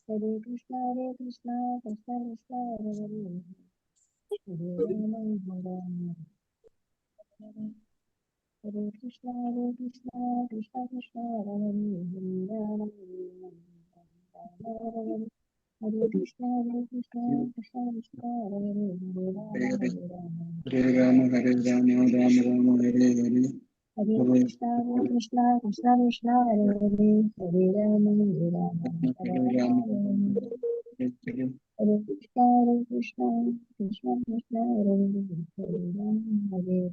Hare Krishna, Krishna Krishna, Hare Hare, Hare Rama, Hare Krishna, Krishna Krishna, Hare Rama, Hare Krishna, Krishna Krishna, Hare Rama, Hare Rama, Rama Rama, Hare Hare. Hare Krishna, Krishna Krishna, Hare Hare, Hare Rama, Hare Rama, Hare Krishna, Krishna Krishna, Hare Hare,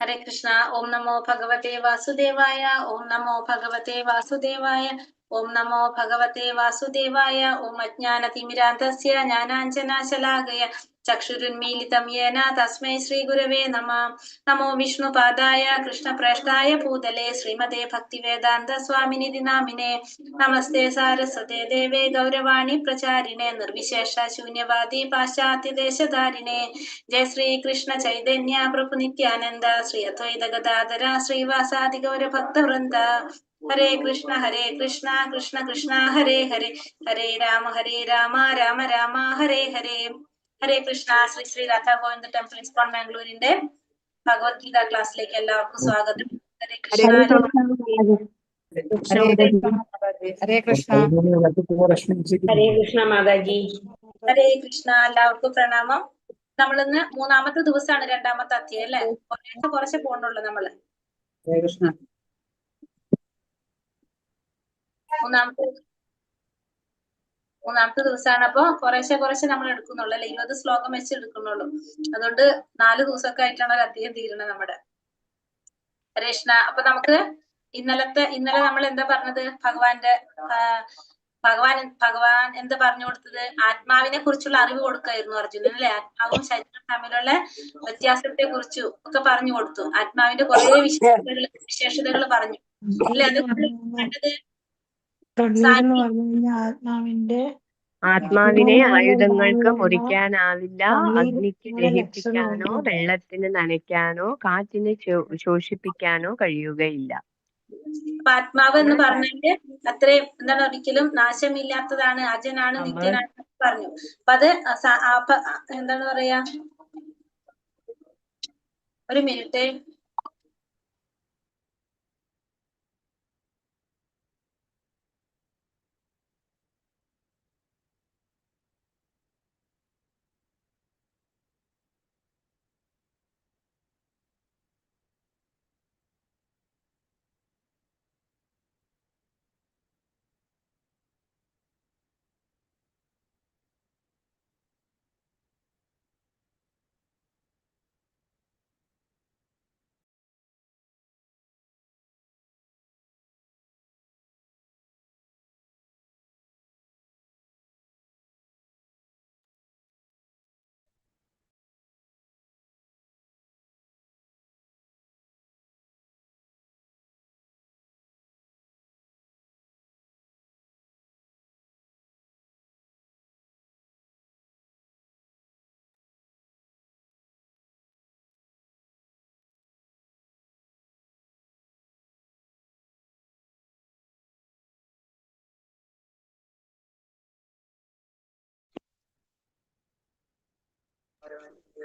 Hare Krishna. Om Namo Bhagavate Vasudevaya. Om Namo Bhagavate Vasudevaya. Om Namo Bhagavate Vasudevaya. Om Ajnanatimidandasya Jnananjanashalakaya Chakshurunmilitam Yena Tasmai Shri Gurave Namah. Namo Vishnupadaya Krishnaprasthaya Bhutale Srimate Bhaktivedanta Swaminidhi Namine. Namaste Saraswate Deve Gauravani Pracharine Nirvishesha Shunyavadi Paschatya Deshadarine. Jai Shri Krishna Chaitanya Prabhu Nityananda Shri Advaita Gadadara Shri Vasadi Gaura Bhakta Vrinda. Hare Krishna, Krishna Krishna, Hare Hare, Hare Rama, Rama Rama, Hare Hare. Hare Krishna. Sri Radha Govinda Temple ISKCON Mangalore Bhagavad Gita ക്ലാസ്സിലേക്ക് എല്ലാവർക്കും സ്വാഗതം. ഹരേ കൃഷ്ണ. ഹരേ കൃഷ്ണ. ഹരേ കൃഷ്ണ മാതാജി. ഹരേ കൃഷ്ണ. എല്ലാവർക്കും പ്രണാമം. നമ്മളിന്ന് മൂന്നാമത്തെ ദിവസമാണ് രണ്ടാമത്തെ അധ്യായം അല്ലെ. കുറച്ച് പോകണ്ടുള്ളൂ നമ്മള്. മൂന്നാമത്തെ ദിവസമാണ്. അപ്പൊ കുറേശ്ശെ നമ്മൾ എടുക്കുന്നുള്ളൂ അല്ലെ. 20 ശ്ലോകം വെച്ച് എടുക്കുന്നുള്ളൂ. അതുകൊണ്ട് 4 ദിവസമൊക്കെ ആയിട്ടാണ് ഒരു അധ്യായം തീരുന്നത് നമ്മുടെ. ഹരേ കൃഷ്ണ. അപ്പൊ നമുക്ക് ഇന്നലെ നമ്മൾ എന്താ പറഞ്ഞത്? ഭഗവാൻ എന്താ പറഞ്ഞു കൊടുത്തത്? ആത്മാവിനെ കുറിച്ചുള്ള അറിവ് കൊടുക്കായിരുന്നു അർജുനൻ അല്ലെ. ആത്മാവും ശരീരവും തമ്മിലുള്ള വ്യത്യാസത്തെ കുറിച്ചും ഒക്കെ പറഞ്ഞു കൊടുത്തു. ആത്മാവിന്റെ കുറെ വിശേഷതകൾ പറഞ്ഞു അല്ലെ. അത് കണ്ടത് ആത്മാവിനെ ആയുധങ്ങൾക്ക് മുറിക്കാനാവില്ല, അഗ്നിക്ക് ദഹിപ്പിക്കാനോ വെള്ളത്തിന് നനയ്ക്കാനോ കാറ്റിനെ ശോഷിപ്പിക്കാനോ കഴിയുകയില്ല. ആത്മാവ് എന്ന് പറഞ്ഞാല് അത്രയും എന്താണ്, ഒരിക്കലും നാശമില്ലാത്തതാണ്, അജനാണ്, നിത്യനാണ് പറഞ്ഞു. അപ്പൊ അത് എന്താണ് പറയാ, ഒരു മിനിറ്റ്.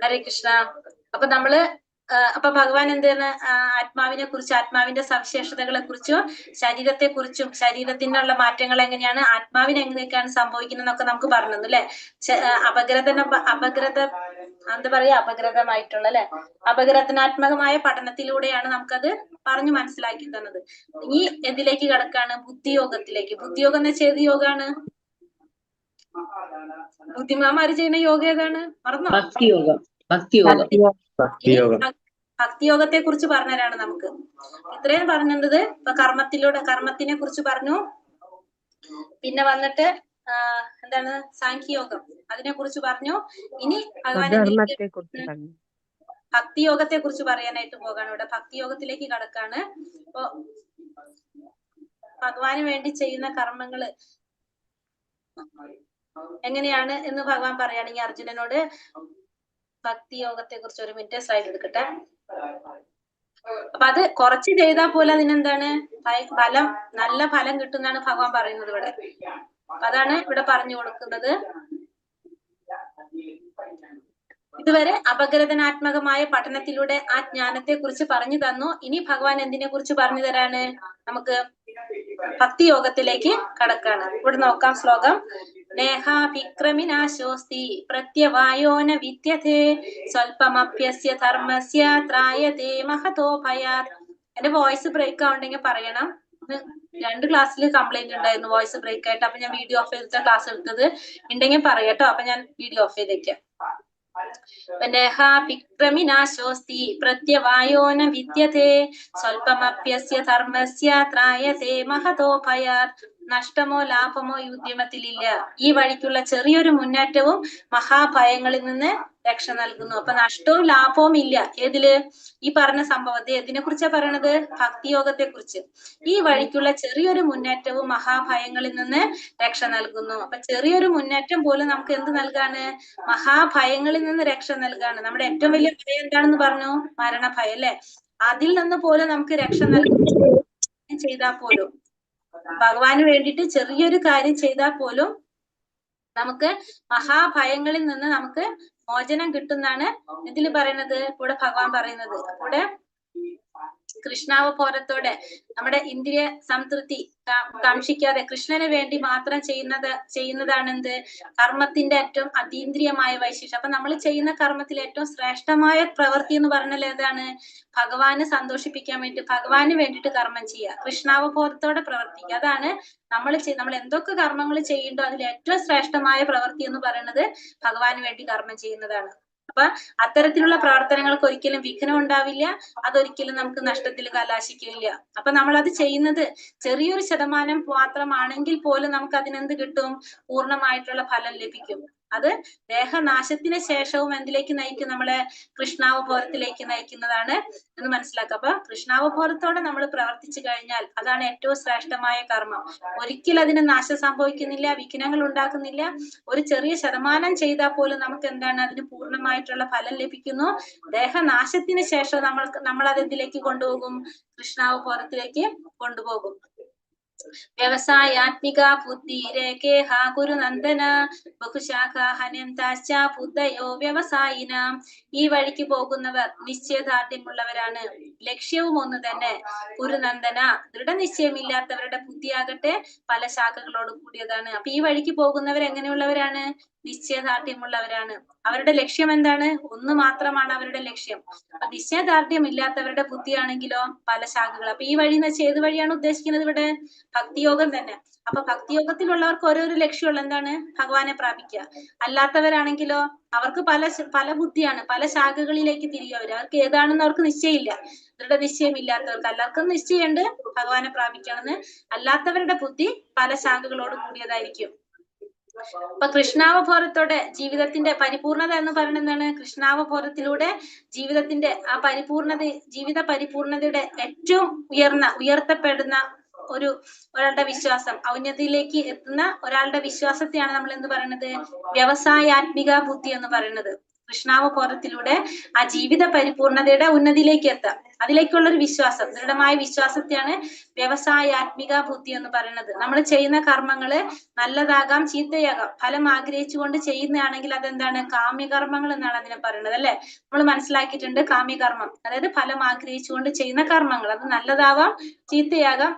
ഹരേ കൃഷ്ണ. അപ്പൊ ഭഗവാൻ എന്താണ് ആത്മാവിനെ കുറിച്ച്, ആത്മാവിന്റെ സവിശേഷതകളെ കുറിച്ചും ശരീരത്തെ കുറിച്ചും ശരീരത്തിനുള്ള മാറ്റങ്ങൾ എങ്ങനെയാണ്, ആത്മാവിന് എങ്ങനെയൊക്കെയാണ് സംഭവിക്കുന്നത് എന്നൊക്കെ നമുക്ക് പറഞ്ഞു അല്ലെ. അപഗ്രഥമായിട്ടുള്ള അല്ലെ, അപഗ്രഥനാത്മകമായ പഠനത്തിലൂടെയാണ് നമുക്കത് പറഞ്ഞു മനസ്സിലാക്കി തന്നത്. ഇനി എന്തിലേക്ക് കിടക്കാണ്? ബുദ്ധിയോഗത്തിലേക്ക്. ബുദ്ധിയോഗം എന്ന് വെച്ചാൽ ഏത് യോഗമാണ്? ബുദ്ധിമാന്മാര് ചെയ്യുന്ന യോഗ ഏതാണ്? മറന്നോ? ഭക്തിയോഗത്തെ കുറിച്ച് പറഞ്ഞുതരാണ് നമുക്ക്. ഇത്രയും പറഞ്ഞത് ഇപ്പൊ കർമ്മത്തിനെ കുറിച്ച് പറഞ്ഞു. പിന്നെ വന്നിട്ട് എന്താണ് സാഖ്യയോഗം, അതിനെ കുറിച്ച് പറഞ്ഞു. ഇനി ഭഗവാൻ ഭക്തിയോഗത്തെ കുറിച്ച് പറയാനായിട്ട് പോകാണ്. ഇവിടെ ഭക്തിയോഗത്തിലേക്ക് കടക്കാണ്. അപ്പൊ ഭഗവാന് വേണ്ടി ചെയ്യുന്ന കർമ്മങ്ങള് എങ്ങനെയാണ് എന്ന് ഭഗവാൻ പറയുകയാണെങ്കിൽ അർജുനനോട് ഭക്തിയോഗത്തെ കുറിച്ച് ഒരു മിനിറ്റ് സ്ലൈഡ് എടുക്കട്ടെ. അപ്പൊ അത് കുറച്ച് ചെയ്താൽ പോലെ അതിനെന്താണ്, ഫലം നല്ല ഫലം കിട്ടുന്നാണ് ഭഗവാൻ പറയുന്നത് ഇവിടെ. അതാണ് ഇവിടെ പറഞ്ഞു കൊടുക്കുന്നത്. ഇതുവരെ അപഗ്രഥനാത്മകമായ പഠനത്തിലൂടെ ആ ജ്ഞാനത്തെ കുറിച്ച് പറഞ്ഞു തന്നു. ഇനി ഭഗവാൻ എന്തിനെ കുറിച്ച് പറഞ്ഞു തരാണ്? നമുക്ക് ഭക്തി യോഗത്തിലേക്ക് കടക്കാണ്. ഇവിടെ നോക്കാം ശ്ലോകം. നേഹാഭിക്രമിനാശോസ്തി പ്രത്യവായോന വിദ്യതേ സ്വൽപമഭ്യസ്യ ധർമ്മസ്യ ത്രായതേ മഹതോ ഭയാത്. എന്റെ വോയിസ് ബ്രേക്ക് ആവുണ്ടെങ്കിൽ പറയണം. 2 ക്ലാസ്സിൽ കംപ്ലൈന്റ് ഉണ്ടായിരുന്നു വോയിസ് ബ്രേക്ക് ആയിട്ട്. അപ്പൊ ഞാൻ വീഡിയോ ഓഫ് ചെയ്തിട്ട് ക്ലാസ് എടുത്തത്. ഉണ്ടെങ്കിൽ പറയട്ടോ. അപ്പൊ ഞാൻ വീഡിയോ ഓഫ് ചെയ്തേക്കാം. നേഹാഭിക്രമിനാശോസ്തി പ്രത്യവായോന വിദ്യതേ സ്വൽപമഭ്യസ്യ ധർമ്മസ്യ ത്രായതേ മഹതോ ഭയാത്. നഷ്ടമോ ലാഭമോ ഈ ഉദ്യമത്തിലില്ല. ഈ വഴിക്കുള്ള ചെറിയൊരു മുന്നേറ്റവും മഹാഭയങ്ങളിൽ നിന്ന് രക്ഷ നൽകുന്നു. അപ്പൊ നഷ്ടവും ലാഭവും ഇല്ല. ഏതില്? ഈ പറഞ്ഞ സംഭവത്തെ ഏതിനെ കുറിച്ചാ പറയണത്? ഭക്തിയോഗത്തെ കുറിച്ച്. ഈ വഴിക്കുള്ള ചെറിയൊരു മുന്നേറ്റവും മഹാഭയങ്ങളിൽ നിന്ന് രക്ഷ നൽകുന്നു. അപ്പൊ ചെറിയൊരു മുന്നേറ്റം പോലും നമുക്ക് എന്ത് നൽകാണ്? മഹാഭയങ്ങളിൽ നിന്ന് രക്ഷ നൽകാണ്. നമ്മുടെ ഏറ്റവും വലിയ ഭയം എന്താണെന്ന് പറഞ്ഞു? മരണഭയം അല്ലെ? അതിൽ നിന്ന് പോലും നമുക്ക് രക്ഷ നൽകാൻ ചെയ്താൽ പോലും, ഭഗവാന് വേണ്ടിയിട്ട് ചെറിയൊരു കാര്യം ചെയ്താൽ പോലും നമുക്ക് മഹാഭയങ്ങളിൽ നിന്ന് നമുക്ക് മോചനം കിട്ടുന്നാണ് ഇതിൽ പറയുന്നത്. ഇവിടെ ഭഗവാൻ പറയുന്നത്. ഇവിടെ കൃഷ്ണാവബോധത്തോടെ നമ്മുടെ ഇന്ദ്രിയ സംതൃപ്തി കാക്ഷിക്കാതെ കൃഷ്ണന് വേണ്ടി മാത്രം ചെയ്യുന്നതാണ് എന്ത്? കർമ്മത്തിന്റെ ഏറ്റവും അതീന്ദ്രിയമായ വൈശിഷ്ട്യം. അപ്പൊ നമ്മൾ ചെയ്യുന്ന കർമ്മത്തിൽ ഏറ്റവും ശ്രേഷ്ഠമായ പ്രവൃത്തി എന്ന് പറഞ്ഞാൽ ഏതാണ്? ഭഗവാനെ സന്തോഷിപ്പിക്കാൻ വേണ്ടി, ഭഗവാന് വേണ്ടിയിട്ട് കർമ്മം ചെയ്യുക, കൃഷ്ണാവബോധത്തോടെ പ്രവർത്തിക്കുക. അതാണ് നമ്മൾ എന്തൊക്കെ കർമ്മങ്ങൾ ചെയ്യുന്നുണ്ടോ അതിൽ ഏറ്റവും ശ്രേഷ്ഠമായ പ്രവൃത്തി എന്ന് പറയുന്നത് ഭഗവാന് വേണ്ടി കർമ്മം ചെയ്യുന്നതാണ്. അപ്പൊ അത്തരത്തിലുള്ള പ്രവർത്തനങ്ങൾക്ക് ഒരിക്കലും വിഘ്നം ഉണ്ടാവില്ല. അതൊരിക്കലും നമുക്ക് നഷ്ടത്തിൽ കലാശിക്കില്ല. അപ്പൊ നമ്മൾ അത് ചെയ്യുന്നത് ചെറിയൊരു ശതമാനം മാത്രമാണെങ്കിൽ പോലും നമുക്ക് അതിനെന്ത് കിട്ടും? പൂർണ്ണമായിട്ടുള്ള ഫലം ലഭിക്കും. അത് ദേഹനാശത്തിന് ശേഷവും എന്തിലേക്ക് നയിക്കും? നമ്മളെ കൃഷ്ണാവബോധത്തിലേക്ക് നയിക്കുന്നതാണ് എന്ന് മനസ്സിലാക്കുക. അപ്പൊ കൃഷ്ണാവബോധത്തോടെ നമ്മൾ പ്രവർത്തിച്ചു കഴിഞ്ഞാൽ അതാണ് ഏറ്റവും ശ്രേഷ്ഠമായ കർമ്മം. ഒരിക്കലും അതിന് നാശം സംഭവിക്കുന്നില്ല, വിഘ്നങ്ങൾ ഉണ്ടാക്കുന്നില്ല. ഒരു ചെറിയ ശതമാനം ചെയ്താൽ പോലും നമുക്ക് എന്താണ്? അതിന് പൂർണ്ണമായിട്ടുള്ള ഫലം ലഭിക്കുന്നു. ദേഹനാശത്തിന് ശേഷം നമ്മൾ അതെന്തിലേക്ക് കൊണ്ടുപോകും? കൃഷ്ണാവബോധത്തിലേക്ക് കൊണ്ടുപോകും. വ്യവസായാത്മിക ബുദ്ധിരേഖേഹ ഗുരുനന്ദന ബഹുശാഖ ഹനന്താശ്ച ബുദ്ധയോ വ്യവസായിന. ഈ വഴിക്ക് പോകുന്നവർ നിശ്ചയദാർഢ്യമുള്ളവരാണ്, ലക്ഷ്യവും ഒന്ന് തന്നെ. ഗുരുനന്ദന, ദൃഢനിശ്ചയമില്ലാത്തവരുടെ ബുദ്ധിയാകട്ടെ പല ശാഖകളോട് കൂടിയതാണ്. അപ്പൊ ഈ വഴിക്ക് പോകുന്നവർ എങ്ങനെയുള്ളവരാണ്? നിശ്ചയദാർഢ്യമുള്ളവരാണ്. അവരുടെ ലക്ഷ്യം എന്താണ്? ഒന്ന് മാത്രമാണ് അവരുടെ ലക്ഷ്യം. അപ്പൊ നിശ്ചയദാർഢ്യമില്ലാത്തവരുടെ ബുദ്ധിയാണെങ്കിലോ പല ശാഖകൾ. അപ്പൊ ഈ വഴി എന്ന് വെച്ചാൽ ഏത് വഴിയാണ് ഉദ്ദേശിക്കുന്നത്? ഇവിടെ ഭക്തിയോഗം തന്നെ. അപ്പൊ ഭക്തിയോഗത്തിലുള്ളവർക്ക് ഓരോരോ ലക്ഷ്യമുള്ള എന്താണ്? ഭഗവാനെ പ്രാപിക്കുക. അല്ലാത്തവരാണെങ്കിലോ അവർക്ക് പല ബുദ്ധിയാണ്, പല ശാഖകളിലേക്ക് തിരികെ വരിക. അവർക്ക് ഏതാണെന്ന് അവർക്ക് നിശ്ചയമില്ല. ദൃഢനിശ്ചയമില്ലാത്തവർക്ക് എല്ലാവർക്കും നിശ്ചയമുണ്ട് ഭഗവാനെ പ്രാപിക്കണമെന്ന്. അല്ലാത്തവരുടെ ബുദ്ധി പല ശാഖകളോട് കൂടിയതായിരിക്കും. അപ്പൊ കൃഷ്ണാവബോധത്തോടെ ജീവിതത്തിന്റെ പരിപൂർണത എന്ന് പറയുന്നത് എന്താണ്? കൃഷ്ണാവബോധത്തിലൂടെ ജീവിതത്തിന്റെ ആ ജീവിത പരിപൂർണതയുടെ ഏറ്റവും ഉയർത്തപ്പെടുന്ന ഒരാളുടെ വിശ്വാസം, ഔന്നതിയിലേക്ക് എത്തുന്ന ഒരാളുടെ വിശ്വാസത്തെയാണ് നമ്മൾ എന്ത് പറയുന്നത്? വ്യവസായാത്മിക ബുദ്ധി എന്ന് പറയുന്നത്. കൃഷ്ണാവബോധത്തിലൂടെ ആ ജീവിത പരിപൂർണതയുടെ ഉന്നതിയിലേക്ക് എത്താം. അതിലേക്കുള്ള ഒരു വിശ്വാസം, ദൃഢമായ വിശ്വാസത്തെയാണ് വ്യവസായാത്മിക ബുദ്ധി എന്ന് പറയുന്നത്. നമ്മൾ ചെയ്യുന്ന കർമ്മങ്ങള് നല്ലതാകാം ചീത്തയാകാം, ഫലം ആഗ്രഹിച്ചുകൊണ്ട് ചെയ്യുന്നതാണെങ്കിൽ അതെന്താണ്? കാമ്യകർമ്മങ്ങൾ എന്നാണ് അതിനെ പറയുന്നത് അല്ലെ? നമ്മൾ മനസ്സിലാക്കിയിട്ടുണ്ട് കാമ്യകർമ്മം, അതായത് ഫലം ആഗ്രഹിച്ചുകൊണ്ട് ചെയ്യുന്ന കർമ്മങ്ങൾ. അത് നല്ലതാവാം ചീത്തയാകാം.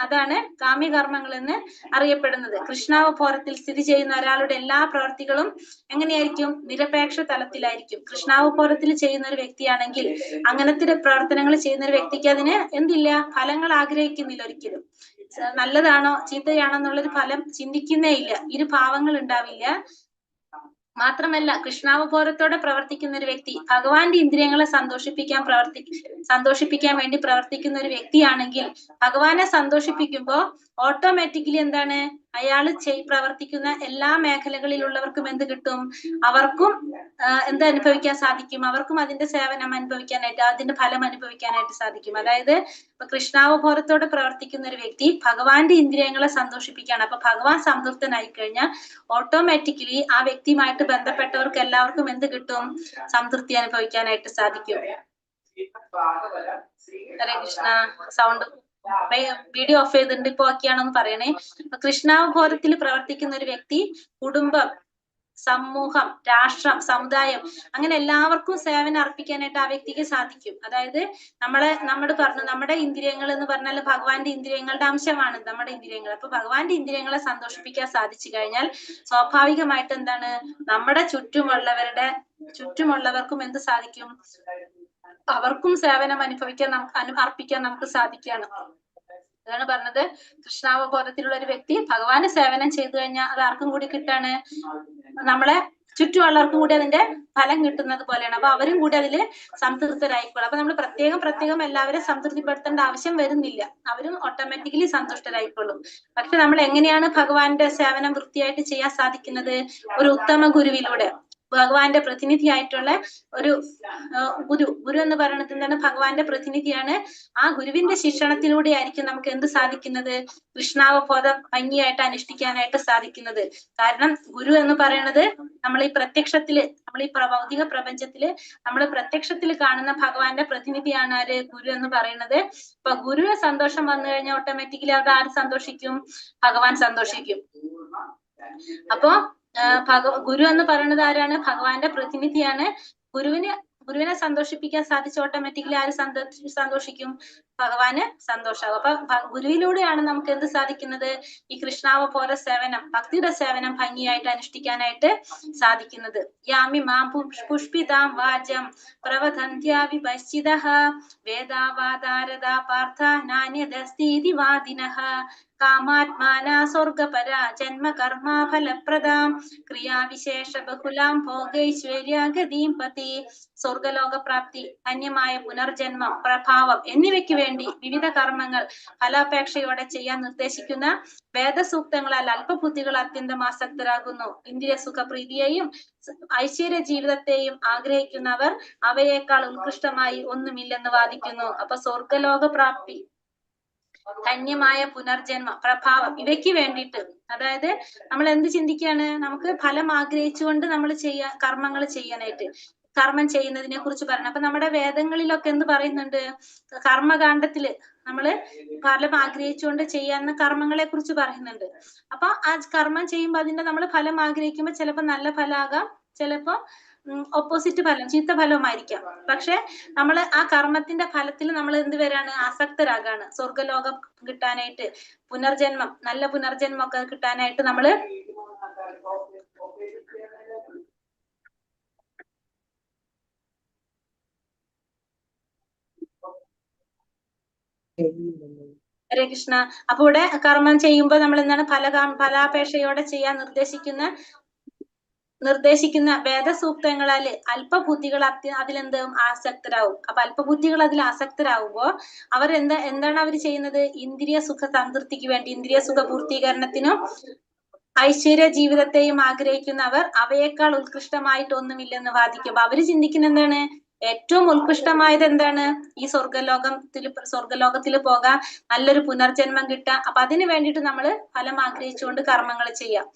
അതാണ് കാമ്യകർമ്മങ്ങൾ എന്ന് അറിയപ്പെടുന്നത്. കൃഷ്ണാവബോധത്തിൽ സ്ഥിതി ചെയ്യുന്ന ഒരാളുടെ എല്ലാ പ്രവർത്തികളും എങ്ങനെയായിരിക്കും? നിരപേക്ഷ തലത്തിലായിരിക്കും. കൃഷ്ണാവബോധത്തിൽ ചെയ്യുന്ന ഒരു വ്യക്തിയാണെങ്കിൽ, അങ്ങനത്തെ പ്രവർത്തനങ്ങൾ ചെയ്യുന്ന ഒരു വ്യക്തിക്ക് അതിന് എന്തില്ല? ഫലങ്ങൾ ആഗ്രഹിക്കുന്നില്ല ഒരിക്കലും. നല്ലതാണോ ചീത്തയാണോ എന്നുള്ളൊരു ഫലം ചിന്തിക്കുന്നേ ഇല്ല. ഭാവങ്ങൾ ഉണ്ടാവില്ല. മാത്രമല്ല കൃഷ്ണാവബോധത്തോടെ പ്രവർത്തിക്കുന്ന ഒരു വ്യക്തി ഭഗവാന്റെ ഇന്ദ്രിയങ്ങളെ സന്തോഷിപ്പിക്കാൻ വേണ്ടി പ്രവർത്തിക്കുന്ന ഒരു വ്യക്തിയാണെങ്കിൽ, ഭഗവാനെ സന്തോഷിപ്പിക്കുമ്പോ ഓട്ടോമാറ്റിക്കലി എന്താണ്? അയാൾ പ്രവർത്തിക്കുന്ന എല്ലാ മേഖലകളിലുള്ളവർക്കും എന്ത് കിട്ടും? അവർക്കും എന്ത് അനുഭവിക്കാൻ സാധിക്കും? അവർക്കും അതിന്റെ സേവനം അനുഭവിക്കാനായിട്ട്, അതിന്റെ ഫലം അനുഭവിക്കാനായിട്ട് സാധിക്കും. അതായത് ഇപ്പൊ കൃഷ്ണാവബോധത്തോടെ പ്രവർത്തിക്കുന്ന ഒരു വ്യക്തി ഭഗവാന്റെ ഇന്ദ്രിയങ്ങളെ സന്തോഷിപ്പിക്കുകയാണ്. അപ്പൊ ഭഗവാൻ സംതൃപ്തനായി കഴിഞ്ഞാൽ ഓട്ടോമാറ്റിക്കലി ആ വ്യക്തിയുമായിട്ട് ബന്ധപ്പെട്ടവർക്ക് എല്ലാവർക്കും എന്ത് കിട്ടും? സംതൃപ്തി അനുഭവിക്കാനായിട്ട് സാധിക്കും. ഹരേ കൃഷ്ണ. സൗണ്ട് വീഡിയോ ഓഫ് ചെയ്തിട്ടുണ്ട്, ഇപ്പൊ ഒക്കെയാണെന്ന് പറയണേ. കൃഷ്ണാവബോധത്തിൽ പ്രവർത്തിക്കുന്ന ഒരു വ്യക്തി കുടുംബം, സമൂഹം, രാഷ്ട്രം, സമുദായം അങ്ങനെ എല്ലാവർക്കും സേവനം അർപ്പിക്കാനായിട്ട് ആ വ്യക്തിക്ക് സാധിക്കും. അതായത് നമ്മൾ പറഞ്ഞു നമ്മുടെ ഇന്ദ്രിയങ്ങൾ എന്ന് പറഞ്ഞാൽ ഭഗവാന്റെ ഇന്ദ്രിയങ്ങളുടെ അംശമാണ് നമ്മുടെ ഇന്ദ്രിയങ്ങൾ. അപ്പൊ ഭഗവാന്റെ ഇന്ദ്രിയങ്ങളെ സന്തോഷിപ്പിക്കാൻ സാധിച്ചു കഴിഞ്ഞാൽ സ്വാഭാവികമായിട്ട് എന്താണ്, നമ്മുടെ ചുറ്റുമുള്ളവർക്കും എന്ത് സാധിക്കും, അവർക്കും സേവനം അർപ്പിക്കാൻ നമുക്ക് സാധിക്കുകയാണ്. അതാണ് പറഞ്ഞത്, കൃഷ്ണാവബോധത്തിലുള്ള ഒരു വ്യക്തി ഭഗവാന് സേവനം ചെയ്തു കഴിഞ്ഞാൽ അത് ആർക്കും കൂടി കിട്ടാണ്, നമ്മളെ ചുറ്റുമുള്ളവർക്കും കൂടി അതിന്റെ ഫലം കിട്ടുന്നത് പോലെയാണ്. അപ്പൊ അവരും കൂടി അതിൽ സംതൃപ്തരായിക്കോളും. അപ്പൊ നമ്മൾ പ്രത്യേകം എല്ലാവരും സംതൃപ്തിപ്പെടുത്തേണ്ട ആവശ്യം വരുന്നില്ല, അവരും ഓട്ടോമാറ്റിക്കലി സന്തുഷ്ടരായിക്കോളും. പക്ഷെ നമ്മൾ എങ്ങനെയാണ് ഭഗവാന്റെ സേവനം വൃത്തിയായിട്ട് ചെയ്യാൻ സാധിക്കുന്നത്? ഒരു ഉത്തമ ഗുരുവിലൂടെ, ഭഗവാന്റെ പ്രതിനിധിയായിട്ടുള്ള ഒരു ഗുരു എന്ന് പറയുന്നത് എന്താണ്, ഭഗവാന്റെ പ്രതിനിധിയാണ്. ആ ഗുരുവിന്റെ ശിക്ഷണത്തിലൂടെ ആയിരിക്കും നമുക്ക് എന്ത് സാധിക്കുന്നത്, കൃഷ്ണാവബോധം ഭംഗിയായിട്ട് അനുഷ്ഠിക്കാനായിട്ട് സാധിക്കുന്നത്. കാരണം ഗുരു എന്ന് പറയുന്നത് നമ്മൾ ഈ ഭൗതിക പ്രപഞ്ചത്തില് നമ്മൾ പ്രത്യക്ഷത്തിൽ കാണുന്ന ഭഗവാന്റെ പ്രതിനിധിയാണ് ആര്, ഗുരു എന്ന് പറയുന്നത്. അപ്പൊ ഗുരുവിന് സന്തോഷം വന്നു കഴിഞ്ഞാൽ ഓട്ടോമാറ്റിക്കലി അത് ആര് സന്തോഷിക്കും, ഭഗവാൻ സന്തോഷിക്കും. അപ്പോ ഗുരു എന്ന് പറയുന്നത് ആരാണ്, ഭഗവാന്റെ പ്രതിനിധിയാണ്. ഗുരുവിനെ സന്തോഷിപ്പിക്കാൻ സാധിച്ച ഓട്ടോമാറ്റിക്കലി ആര് സന്തോഷിക്കും, ഭഗവാന് സന്തോഷാവും. അപ്പൊ ഗുരുവിലൂടെയാണ് നമുക്ക് എന്ത് സാധിക്കുന്നത്, ഈ കൃഷ്ണാവബോധ സേവനം, ഭക്തിയുടെ സേവനം ഭംഗിയായിട്ട് അനുഷ്ഠിക്കാനായിട്ട് സാധിക്കുന്നത്. യാമി മാം പുഷ്പിതാം വാചം പ്രവദന്ത്യാ വിപശ്ചിതഃ വേദാവാദാരദാ പാർത്ഥ നാന്യദസ്തീതി വാദിനഃ കാമാത്മാനാ സ്വർഗപരാ ജന്മ കർമാ ഫലപ്രദാം ക്രിയാവിശേഷ ബഹുലാം ഭോഗൈശ്വര്യാഗതീം പതി. സ്വർഗലോക പ്രാപ്തി, ധന്യമായ പുനർജന്മം, പ്രഭാവം എന്നിവയ്ക്ക് വേണ്ടി വിവിധ കർമ്മങ്ങൾ ഫലാപേക്ഷയോടെ ചെയ്യാൻ നിർദ്ദേശിക്കുന്ന വേദസൂക്തങ്ങളാൽ അല്പബുദ്ധികൾ അത്യന്തം ആസക്തരാകുന്നു. ഇന്ദ്രിയ സുഖപ്രീതിയെയും ഐശ്വര്യ ജീവിതത്തെയും ആഗ്രഹിക്കുന്നവർ അവയേക്കാൾ ഉത്കൃഷ്ടമായി ഒന്നുമില്ലെന്ന് വാദിക്കുന്നു. അപ്പൊ സ്വർഗലോക പ്രാപ്തി, ധന്യമായ പുനർജന്മം, പ്രഭാവം ഇവയ്ക്ക് വേണ്ടിയിട്ട്, അതായത് നമ്മൾ എന്ത് ചിന്തിക്കുകയാണ്, നമുക്ക് ഫലം ആഗ്രഹിച്ചുകൊണ്ട് നമ്മൾ കർമ്മങ്ങൾ ചെയ്യാനായിട്ട്, കർമ്മം ചെയ്യുന്നതിനെ കുറിച്ച് പറയണം. അപ്പൊ നമ്മുടെ വേദങ്ങളിലൊക്കെ എന്ത് പറയുന്നുണ്ട്, കർമ്മകാണ്ഡത്തില് നമ്മള് ഫലം ആഗ്രഹിച്ചുകൊണ്ട് ചെയ്യാവുന്ന കർമ്മങ്ങളെ കുറിച്ച് പറയുന്നുണ്ട്. അപ്പൊ ആ കർമ്മം ചെയ്യുമ്പോൾ അതിന്റെ നമ്മൾ ഫലം ആഗ്രഹിക്കുമ്പോൾ ചിലപ്പോൾ നല്ല ഫലമാകാം, ചിലപ്പോ ഓപ്പോസിറ്റ് ഫലം, ചീത്ത ഫലവുമായിരിക്കാം. പക്ഷെ നമ്മൾ ആ കർമ്മത്തിന്റെ ഫലത്തിൽ നമ്മൾ എന്ത് വരാണ്, ആസക്തരാകാണ്. സ്വർഗലോകം കിട്ടാനായിട്ട്, പുനർജന്മം, നല്ല പുനർജന്മം ഒക്കെ കിട്ടാനായിട്ട് നമ്മള് ഹരേ കൃഷ്ണ. അപ്പൊ ഇവിടെ കർമ്മം ചെയ്യുമ്പോൾ നമ്മൾ എന്താണ്, ഫലാപേക്ഷയോടെ ചെയ്യാൻ നിർദ്ദേശിക്കുന്ന വേദസൂക്തങ്ങളാല് അല്പബുദ്ധികൾ അതിലെന്ത് ആസക്തരാകും. അപ്പൊ അല്പബുദ്ധികൾ അതിൽ ആസക്തരാകുമ്പോ അവർ എന്താണ് അവർ ചെയ്യുന്നത്, ഇന്ദ്രിയ സുഖ സംതൃപ്തിക്ക് വേണ്ടി, ഇന്ദ്രിയ സുഖ പൂർത്തീകരണത്തിനും ഐശ്വര്യ ജീവിതത്തെയും ആഗ്രഹിക്കുന്നവർ അവയേക്കാൾ ഉത്കൃഷ്ടമായിട്ട് ഒന്നുമില്ലെന്ന് വാദിക്കും. അപ്പൊ അവര് ചിന്തിക്കുന്ന എന്താണ്, ഏറ്റവും ഉത്കൃഷ്ടമായത് എന്താണ്, ഈ സ്വർഗലോകത്തിൽ പോകാം, നല്ലൊരു പുനർജന്മം കിട്ടാം. അപ്പൊ അതിന് വേണ്ടിയിട്ട് നമ്മൾ ഫലം ആഗ്രഹിച്ചുകൊണ്ട് കർമ്മങ്ങൾ ചെയ്യാം.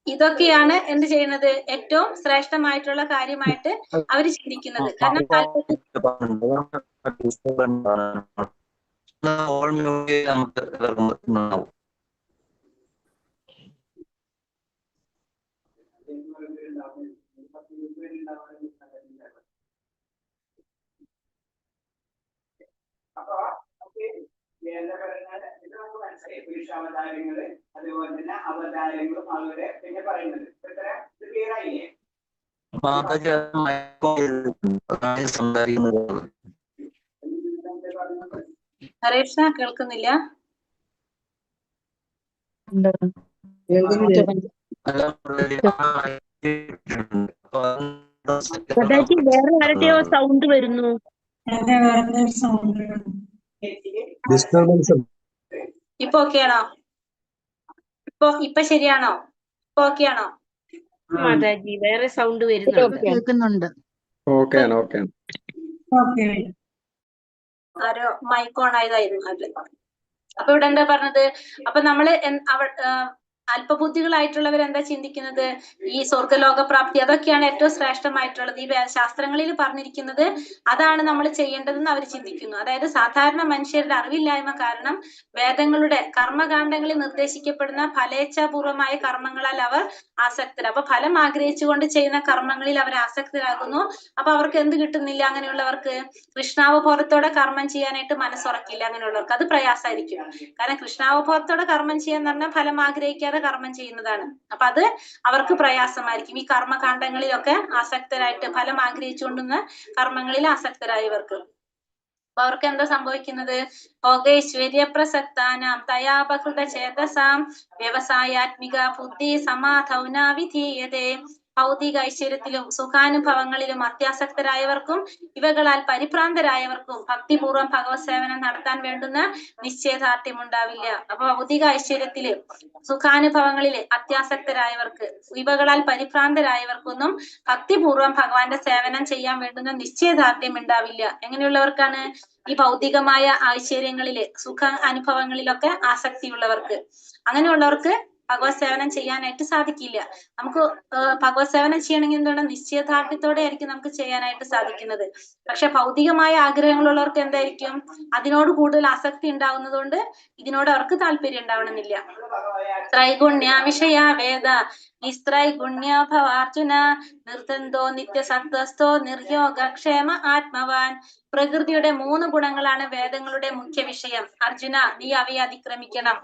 ഇതൊക്കെയാണ് എന്ത് ചെയ്യുന്നത്, ഏറ്റവും ശ്രേഷ്ഠമായിട്ടുള്ള കാര്യമായിട്ട് അവർ ചിന്തിക്കുന്നത്. കാരണം പുരുഷാവതാരങ്ങള് അതുപോലെ തന്നെ അവതാരങ്ങളും അവരുടെ പിന്നെ പറയുന്നത് ക്ലിയർ ആയില്ലേ? ഹരേഷ കേൾക്കുന്നില്ല? വേറെ ആരുടെയോ സൗണ്ട് വരുന്നു. ഇപ്പൊ ഓക്കെയാണോ? ഇപ്പൊ ശരിയാണോ? ഇപ്പൊ ഓക്കെയാണോ? മാതാജി വേറെ സൗണ്ട് വരുന്നുണ്ട്. ആരോ മൈക്ക് ഓൺ ആയതായിരുന്നു അത്. അപ്പൊ ഇവിടെ എന്താ പറഞ്ഞത്, അപ്പൊ നമ്മള് അല്പബുദ്ധികളായിട്ടുള്ളവർ എന്താ ചിന്തിക്കുന്നത്? ഈ സ്വർഗലോക പ്രാപ്തി അതൊക്കെയാണ് ഏറ്റവും ശ്രേഷ്ഠമായിട്ടുള്ളത്, ഈ ശാസ്ത്രങ്ങളിൽ പറഞ്ഞിരിക്കുന്നത് അതാണ് നമ്മൾ ചെയ്യേണ്ടതെന്ന് അവർ ചിന്തിക്കുന്നു. അതായത് സാധാരണ മനുഷ്യരുടെ അറിവില്ലായ്മ കാരണം വേദങ്ങളുടെ കർമ്മകാണ്ഡങ്ങളിൽ നിർദ്ദേശിക്കപ്പെടുന്ന ഫലേച്ഛാപൂർവമായ കർമ്മങ്ങളാൽ അവർ ആസക്തരാ. അപ്പൊ ഫലം ആഗ്രഹിച്ചുകൊണ്ട് ചെയ്യുന്ന കർമ്മങ്ങളിൽ അവർ ആസക്തരാകുന്നു. അപ്പൊ അവർക്ക് എന്ത് കിട്ടുന്നില്ല? അങ്ങനെയുള്ളവർക്ക് കൃഷ്ണാവബോധത്തോടെ കർമ്മം ചെയ്യാനായിട്ട് മനസ്സുറക്കില്ല. അങ്ങനെയുള്ളവർക്ക് അത് പ്രയാസമായിരിക്കും. കാരണം കൃഷ്ണാവബോധത്തോടെ കർമ്മം ചെയ്യാന്ന് പറഞ്ഞാൽ ഫലം ആഗ്രഹിക്കാതെ കർമ്മം ചെയ്യുന്നതാണ്. അപ്പൊ അത് അവർക്ക് പ്രയാസമായിരിക്കും. ഈ കർമ്മകാണ്ഡങ്ങളിലൊക്കെ ആസക്തരായിട്ട് ഫലം ആഗ്രഹിച്ചുകൊണ്ടുന്ന കർമ്മങ്ങളിൽ ആസക്തരായവർക്ക്. അപ്പൊ അവർക്ക് എന്താ സംഭവിക്കുന്നത്? ഭോഗൈശ്വര്യ പ്രസക്താനാം തയാപകൃത ചേതസാം വ്യവസായാത്മിക ബുദ്ധി സമാധൗന വിധീയതേ. ഭൗതിക ഐശ്വര്യത്തിലും സുഖാനുഭവങ്ങളിലും അത്യാസക്തരായവർക്കും ഇവകളാൽ പരിഭ്രാന്തരായവർക്കും ഭക്തിപൂർവ്വം ഭഗവത് സേവനം നടത്താൻ വേണ്ടുന്ന നിശ്ചയദാർഢ്യം ഉണ്ടാവില്ല. അപ്പൊ ഭൗതിക ഐശ്വര്യത്തില് സുഖാനുഭവങ്ങളില് അത്യാസക്തരായവർക്ക് ഇവകളാൽ പരിഭ്രാന്തരായവർക്കൊന്നും ഭക്തിപൂർവ്വം ഭഗവാന്റെ സേവനം ചെയ്യാൻ വേണ്ടുന്ന നിശ്ചയദാർഢ്യം ഉണ്ടാവില്ല. എങ്ങനെയുള്ളവർക്കാണ്? ഈ ഭൗതികമായ ഐശ്വര്യങ്ങളില് സുഖ അനുഭവങ്ങളിലൊക്കെ ആസക്തിയുള്ളവർക്ക്. അങ്ങനെയുള്ളവർക്ക് ഭഗവത് സേവനം ചെയ്യാനായിട്ട് സാധിക്കില്ല. നമുക്ക് ഭഗവത് സേവനം ചെയ്യണമെങ്കിൽ എന്താണ്? നിശ്ചയദാർഢ്യത്തോടെ ആയിരിക്കും നമുക്ക് ചെയ്യാനായിട്ട് സാധിക്കുന്നത്. പക്ഷെ ഭൗതികമായ ആഗ്രഹങ്ങളുള്ളവർക്ക് എന്തായിരിക്കും? അതിനോട് കൂടുതൽ ആസക്തി ഉണ്ടാവുന്നത് കൊണ്ട് ഇതിനോട് അവർക്ക് താല്പര്യം ഉണ്ടാവണമെന്നില്ല. ത്രൈഗുണ്യ വിഷയ വേദ നിസ്ത്രൈഗുണ്യഭവാർജുന നിർദ്ദന്തോ നിത്യസത്വസ്ഥോ നിർയോഗക്ഷേമ ആത്മവാൻ. പ്രകൃതിയുടെ 3 ഗുണങ്ങളാണ് വേദങ്ങളുടെ മുഖ്യ വിഷയം. അർജുന, നീ അവയെ അതിക്രമിക്കണം.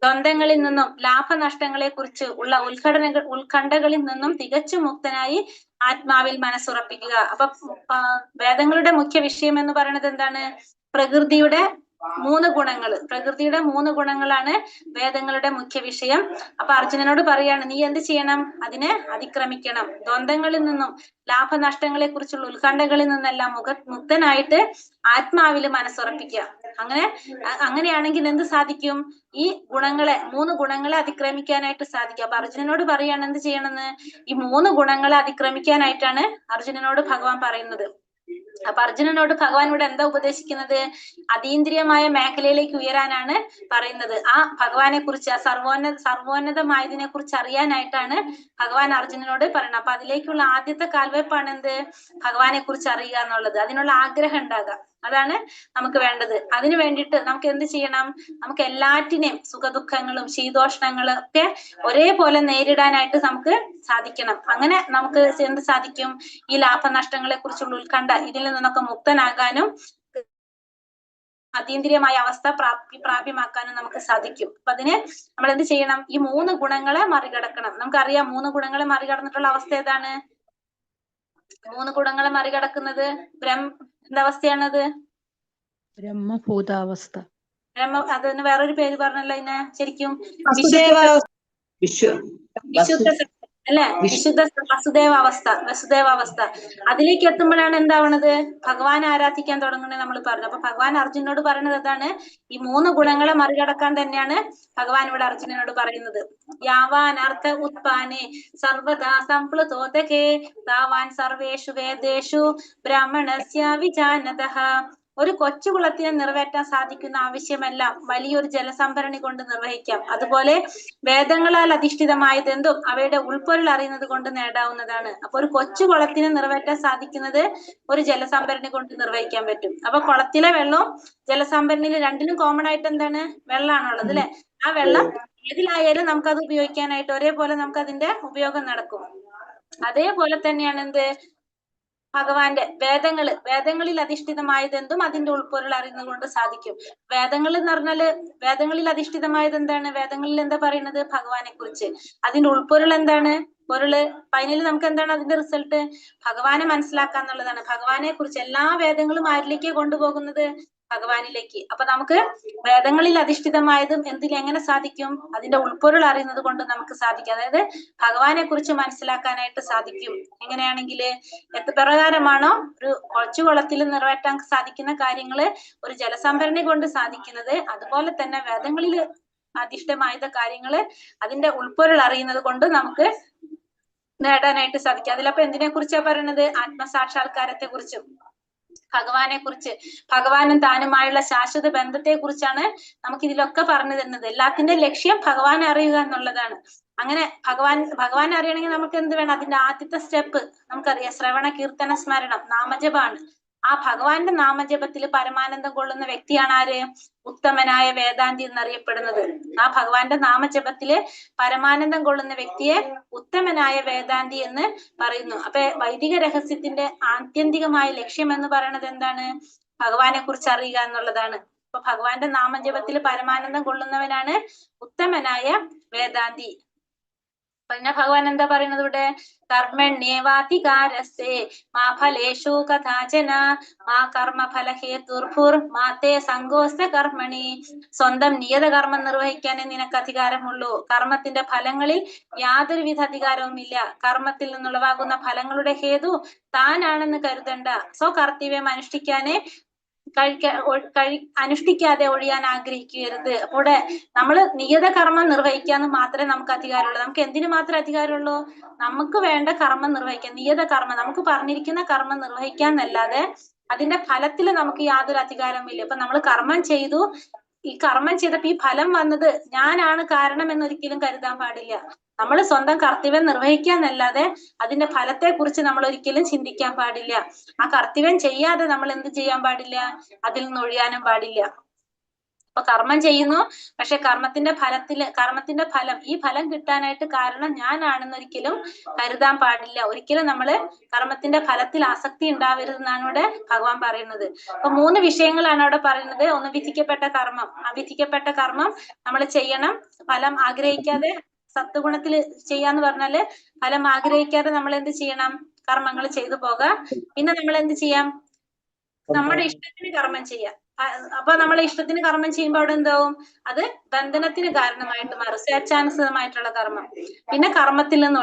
ദ്വന്ദ്ങ്ങളിൽ നിന്നും ലാഭനഷ്ടങ്ങളെ കുറിച്ച് ഉള്ള ഉത്കണ്ഠകളിൽ നിന്നും തികച്ചും മുക്തനായി ആത്മാവിൽ മനസ്സുറപ്പിക്കുക. അപ്പൊ വേദങ്ങളുടെ മുഖ്യ വിഷയം എന്ന് പറയുന്നത് എന്താണ്? പ്രകൃതിയുടെ 3 ഗുണങ്ങൾ. പ്രകൃതിയുടെ 3 ഗുണങ്ങളാണ് വേദങ്ങളുടെ മുഖ്യ വിഷയം. അപ്പൊ അർജുനനോട് പറയാണ്, നീ എന്ത് ചെയ്യണം? അതിനെ അതിക്രമിക്കണം. ദ്വന്ദ്ങ്ങളിൽ നിന്നും ലാഭനഷ്ടങ്ങളെ കുറിച്ചുള്ള ഉത്കണ്ഠകളിൽ നിന്നെല്ലാം മുക്തനായിട്ട് ആത്മാവില് മനസ്സുറപ്പിക്കുക. അങ്ങനെയാണെങ്കിൽ എന്ത് സാധിക്കും? ഈ 3 ഗുണങ്ങളെ അതിക്രമിക്കാനായിട്ട് സാധിക്കും. അപ്പൊ അർജുനനോട് പറയാണ് എന്ത് ചെയ്യണമെന്ന്? ഈ 3 ഗുണങ്ങളെ അതിക്രമിക്കാനായിട്ടാണ് അർജുനനോട് ഭഗവാൻ പറയുന്നത്. അപ്പൊ അർജുനനോട് ഭഗവാൻ ഇവിടെ എന്താ ഉപദേശിക്കുന്നത്? അതീന്ദ്രിയമായ മേഖലയിലേക്ക് ഉയരാനാണ് പറയുന്നത്. ആ ഭഗവാനെ കുറിച്ച്, ആ സർവോന്നതമായതിനെ കുറിച്ച് അറിയാനായിട്ടാണ് ഭഗവാൻ അർജുനനോട് പറയുന്നത്. അപ്പൊ അതിലേക്കുള്ള ആദ്യത്തെ കാൽവെപ്പാണ് എന്ത്? ഭഗവാനെ കുറിച്ച് അറിയുക എന്നുള്ളത്. അതിനുള്ള ആഗ്രഹം ഉണ്ടാകുക, അതാണ് നമുക്ക് വേണ്ടത്. അതിനു വേണ്ടിയിട്ട് നമുക്ക് എന്ത് ചെയ്യണം? നമുക്ക് എല്ലാറ്റിനെയും സുഖദുഃഖങ്ങളും ശീതോഷ്ണങ്ങളും ഒക്കെ ഒരേപോലെ നേരിടാനായിട്ട് നമുക്ക് സാധിക്കണം. അങ്ങനെ നമുക്ക് എന്ത് സാധിക്കും? ഈ ലാഭനഷ്ടങ്ങളെ കുറിച്ചുള്ള ഉത്കണ്ഠ ഇതിൽ നിന്നൊക്കെ മുക്തനാകാനും അതീന്ദ്രിയമായ അവസ്ഥ പ്രാപ്യമാക്കാനും നമുക്ക് സാധിക്കും. അപ്പൊ അതിന് നമ്മൾ എന്ത് ചെയ്യണം? ഈ 3 ഗുണങ്ങളെ മറികടക്കണം. നമുക്കറിയാം 3 ഗുണങ്ങളെ മറികടന്നിട്ടുള്ള അവസ്ഥ ഏതാണ്? 3 ഗുണങ്ങളെ മറികടക്കുന്നത് എന്താവസ്ഥയാണത്? ബ്രഹ്മഭൂതാവസ്ഥ. അതിന് വേറൊരു പേര് പറഞ്ഞല്ലോ അതിനെ ശരിക്കും? വിശുദ്ധ അല്ലെ? വിശുദ്ധ വസുദേവാവസ്ഥ. അതിലേക്ക് എത്തുമ്പോഴാണ് എന്താവണത്? ഭഗവാൻ ആരാധിക്കാൻ തുടങ്ങുന്നത് നമ്മൾ പറഞ്ഞു. അപ്പൊ ഭഗവാൻ അർജുനോട് പറയുന്നത് അതാണ്. ഈ 3 ഗുണങ്ങളെ മറികടക്കാൻ തന്നെയാണ് ഭഗവാൻ ഇവിടെ അർജുനനോട് പറയുന്നത്. യാവാൻ അർത്ഥ ഉത്പാനെ സർവദാ സംപ്ലുതോദകേ താവാൻ സർവേഷു വേദേഷു ബ്രാഹ്മണസ്യ വിജാനതഃ. ഒരു കൊച്ചുകുളത്തിനെ നിറവേറ്റാൻ സാധിക്കുന്ന ആവശ്യമെല്ലാം വലിയൊരു ജലസംഭരണി കൊണ്ട് നിർവഹിക്കാം. അതുപോലെ വേദങ്ങളാൽ അധിഷ്ഠിതമായതെന്തും അവയുടെ ഉൾപ്പൊരുൾ അറിയുന്നത് കൊണ്ട് നേടാവുന്നതാണ്. അപ്പൊ ഒരു കൊച്ചു കുളത്തിനെ നിറവേറ്റാൻ സാധിക്കുന്നത് ഒരു ജലസംഭരണി കൊണ്ട് നിർവഹിക്കാൻ പറ്റും. അപ്പൊ കുളത്തിലെ വെള്ളവും ജലസംഭരണിയിൽ രണ്ടിനും കോമൺ ആയിട്ട് എന്താണ്? വെള്ളമാണുള്ളത് അല്ലെ? ആ വെള്ളം ഏതിലായാലും നമുക്കത് ഉപയോഗിക്കാനായിട്ട് ഒരേപോലെ നമുക്ക് അതിന്റെ ഉപയോഗം നടക്കും. അതേപോലെ തന്നെയാണ് എന്ത്? ഭഗവാന്റെ വേദങ്ങളിൽ അധിഷ്ഠിതമായതെന്തും അതിന്റെ ഉൾപ്പൊരുൾ അറിയുന്നത് കൊണ്ട് സാധിക്കും. വേദങ്ങൾ എന്ന് പറഞ്ഞാല് വേദങ്ങളിൽ അധിഷ്ഠിതമായത് എന്താണ്? വേദങ്ങളിൽ എന്താ പറയുന്നത്? ഭഗവാനെ കുറിച്ച്. അതിന്റെ ഉൾപ്പൊരുൾ എന്താണ്? ഫൈനലി നമുക്ക് എന്താണ് അതിന്റെ റിസൾട്ട്? ഭഗവാനെ മനസ്സിലാക്കുക എന്നുള്ളതാണ്. ഭഗവാനെ കുറിച്ച് എല്ലാ വേദങ്ങളും ആരിലേക്ക് കൊണ്ടുപോകുന്നത്? ഭഗവാനിലേക്ക്. അപ്പൊ നമുക്ക് വേദങ്ങളിൽ അധിഷ്ഠിതമായതും എങ്ങനെ സാധിക്കും? അതിന്റെ ഉൾപ്പൊരുൾ അറിയുന്നത് കൊണ്ട് നമുക്ക് സാധിക്കും. അതായത് ഭഗവാനെ കുറിച്ച് മനസ്സിലാക്കാനായിട്ട് സാധിക്കും. എങ്ങനെയാണെങ്കിൽ പ്രകാരമാണോ ഒരു കൊച്ചുകുളത്തിൽ നിറവേറ്റാൻ സാധിക്കുന്ന കാര്യങ്ങള് ഒരു ജലസംഭരണി കൊണ്ട് സാധിക്കുന്നത്, അതുപോലെ തന്നെ വേദങ്ങളിൽ അധിഷ്ഠിതമായത് കാര്യങ്ങള് അതിന്റെ ഉൾപ്പൊരുൾ അറിയുന്നത് കൊണ്ട് നമുക്ക് നേടാനായിട്ട് സാധിക്കും. അതിലപ്പോ എന്തിനെ കുറിച്ചാ പറയുന്നത്? ആത്മസാക്ഷാത്കാരത്തെ കുറിച്ചും ഭഗവാനെ കുറിച്ച്, ഭഗവാനും താനുമായുള്ള ശാശ്വത ബന്ധത്തെ കുറിച്ചാണ് നമുക്ക് ഇതിലൊക്കെ പറഞ്ഞു തരുന്നത്. എല്ലാത്തിന്റെ ലക്ഷ്യം ഭഗവാനെ അറിയുക എന്നുള്ളതാണ്. അങ്ങനെ ഭഗവാനെ അറിയണമെങ്കിൽ നമുക്ക് എന്ത് വേണം? അതിന്റെ ആദ്യത്തെ സ്റ്റെപ്പ് നമുക്കറിയാം, ശ്രവണ കീർത്തന സ്മരണം, നാമജപാണ്. ആ ഭഗവാന്റെ നാമജപത്തിൽ പരമാനന്ദം കൊള്ളുന്ന വ്യക്തിയാണ് ആര്? ഉത്തമനായ വേദാന്തി എന്നറിയപ്പെടുന്നത്. ആ ഭഗവാന്റെ നാമജപത്തില് പരമാനന്ദം കൊള്ളുന്ന വ്യക്തിയെ ഉത്തമനായ വേദാന്തി എന്ന് പറയുന്നു. അപ്പൊ വൈദിക രഹസ്യത്തിന്റെ ആത്യന്തികമായ ലക്ഷ്യം എന്ന് പറയുന്നത് എന്താണ്? ഭഗവാനെ കുറിച്ച് അറിയുക എന്നുള്ളതാണ്. അപ്പൊ ഭഗവാന്റെ നാമജപത്തിൽ പരമാനന്ദം കൊള്ളുന്നവനാണ് ഉത്തമനായ വേദാന്തി. പിന്നെ ഭഗവാൻ എന്താ പറയുന്നത് ഇവിടെ? കർമ്മണ്യേവാധികാരസ്തേ മാ ഫലേഷു കഥാചന മാ കർമ്മ ഫലഹേതുർഭുർ മാതേ സംഗോസ്ത കർമ്മണി. സ്വന്തം നിയത കർമ്മം നിർവഹിക്കാനേ നിനക്ക് അധികാരമുള്ളൂ. കർമ്മത്തിന്റെ ഫലങ്ങളിൽ യാതൊരുവിധ അധികാരവുമില്ല. കർമ്മത്തിൽ നിന്നുളവാകുന്ന ഫലങ്ങളുടെ ഹേതു താനാണെന്ന് കരുതണ്ട. സ്വകർത്തവ്യം അനുഷ്ഠിക്കാതെ ഒഴിയാൻ ആഗ്രഹിക്കരുത്. അപ്പോൾ നമ്മള് നിയത കർമ്മം നിർവഹിക്കാന്ന് മാത്രമേ നമുക്ക് അധികാരമുള്ളൂ. നമുക്ക് എന്തിനു മാത്രമേ അധികാരമുള്ളൂ? നമുക്ക് വേണ്ട കർമ്മം നിർവഹിക്കാൻ, നിയത കർമ്മം, നമുക്ക് പറഞ്ഞിരിക്കുന്ന കർമ്മം നിർവഹിക്കാന്നല്ലാതെ അതിന്റെ ഫലത്തിൽ നമുക്ക് യാതൊരു അധികാരമില്ല. ഇപ്പൊ നമ്മൾ കർമ്മം ചെയ്തു, ഈ കർമ്മം ചെയ്തപ്പോ ഈ ഫലം വന്നത് ഞാനാണ് കാരണം എന്നൊരിക്കലും കരുതാൻ പാടില്ല. നമ്മൾ സ്വന്തം കർത്തവ്യം നിർവഹിക്കാന്നല്ലാതെ അതിന്റെ ഫലത്തെ കുറിച്ച് നമ്മൾ ഒരിക്കലും ചിന്തിക്കാൻ പാടില്ല. ആ കർത്തവ്യം ചെയ്യാതെ നമ്മൾ എന്ത് ചെയ്യാൻ പാടില്ല? അതിൽ നിന്ന് ഒഴിയാനും പാടില്ല. അപ്പൊ കർമ്മം ചെയ്യുന്നു, പക്ഷെ കർമ്മത്തിന്റെ ഫലം, ഈ ഫലം കിട്ടാനായിട്ട് കാരണം ഞാനാണെന്നൊരിക്കലും കരുതാൻ പാടില്ല. ഒരിക്കലും നമ്മള് കർമ്മത്തിന്റെ ഫലത്തിൽ ആസക്തി ഉണ്ടാവരുതെന്നാണ് ഇവിടെ ഭഗവാൻ പറയുന്നത്. അപ്പൊ 3 വിഷയങ്ങളാണ് അവിടെ പറയുന്നത്. ഒന്ന് വിധിക്കപ്പെട്ട കർമ്മം. ആ വിധിക്കപ്പെട്ട കർമ്മം നമ്മൾ ചെയ്യണം. ഫലം ആഗ്രഹിക്കാതെ, സത്വഗുണത്തിൽ ചെയ്യാന്ന് പറഞ്ഞാല് ഫലം ആഗ്രഹിക്കാതെ നമ്മൾ എന്ത് ചെയ്യണം? കർമ്മങ്ങൾ ചെയ്തു പോകാം. പിന്നെ നമ്മൾ എന്ത് ചെയ്യാം? നമ്മുടെ ഇഷ്ടത്തിന് കർമ്മം ചെയ്യാം. അപ്പൊ നമ്മളെ ഇഷ്ടത്തിന് കർമ്മം ചെയ്യുമ്പോൾ അവിടെ എന്താവും? അത് ബന്ധനത്തിന് കാരണമായിട്ട് മാറും, സ്വേച്ഛാനുസൃതമായിട്ടുള്ള കർമ്മം. പിന്നെ കർമ്മത്തിൽ നിന്ന്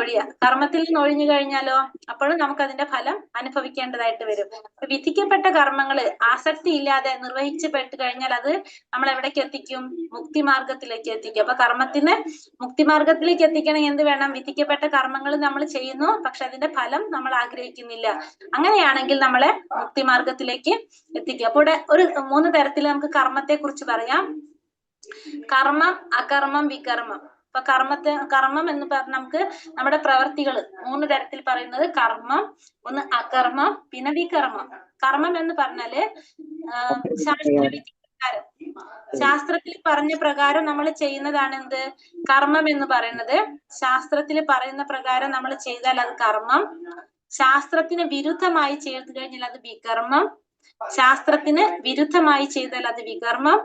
ഒഴിഞ്ഞു കഴിഞ്ഞാലോ അപ്പോഴും നമുക്ക് അതിന്റെ ഫലം അനുഭവിക്കേണ്ടതായിട്ട് വരും. വിധിക്കപ്പെട്ട കർമ്മങ്ങള് ആസക്തി ഇല്ലാതെ നിർവഹിച്ചു കഴിഞ്ഞാൽ അത് നമ്മൾ എവിടേക്ക് എത്തിക്കും? മുക്തിമാർഗത്തിലേക്ക് എത്തിക്കും. അപ്പൊ കർമ്മത്തിന് മുക്തിമാർഗത്തിലേക്ക് എത്തിക്കണമെങ്കിൽ എന്ത് വേണം? വിധിക്കപ്പെട്ട കർമ്മങ്ങൾ നമ്മൾ ചെയ്യുന്നു, പക്ഷെ അതിന്റെ ഫലം നമ്മൾ ആഗ്രഹിക്കുന്നില്ല. അങ്ങനെയാണെങ്കിൽ നമ്മളെ മുക്തിമാർഗത്തിലേക്ക് എത്തിക്കും. അപ്പോൾ ഒരു 3 തരത്തിൽ നമുക്ക് കർമ്മത്തെ കുറിച്ച് പറയാം. കർമ്മം, അകർമ്മം, വികർമ്മം. അപ്പൊ കർമ്മം എന്ന് പറഞ്ഞാൽ നമുക്ക് നമ്മുടെ പ്രവർത്തികൾ 3 തരത്തിൽ പറയുന്നത് കർമ്മം, ഒന്ന് അകർമ്മം, പിന്നെ വികർമ്മം. കർമ്മം എന്ന് പറഞ്ഞാല് ശാസ്ത്രവിധി പ്രകാരം, ശാസ്ത്രത്തിൽ പറഞ്ഞ പ്രകാരം നമ്മൾ ചെയ്യുന്നതാണ് എന്ത്? കർമ്മം എന്ന് പറയുന്നത്. ശാസ്ത്രത്തിൽ പറയുന്ന പ്രകാരം നമ്മൾ ചെയ്താൽ അത് കർമ്മം. ശാസ്ത്രത്തിന് വിരുദ്ധമായി ചെയ്തു കഴിഞ്ഞാൽ അത് വികർമ്മം. ശാസ്ത്രത്തിന് വിരുദ്ധമായി ചെയ്താൽ അത് വികർമ്മം.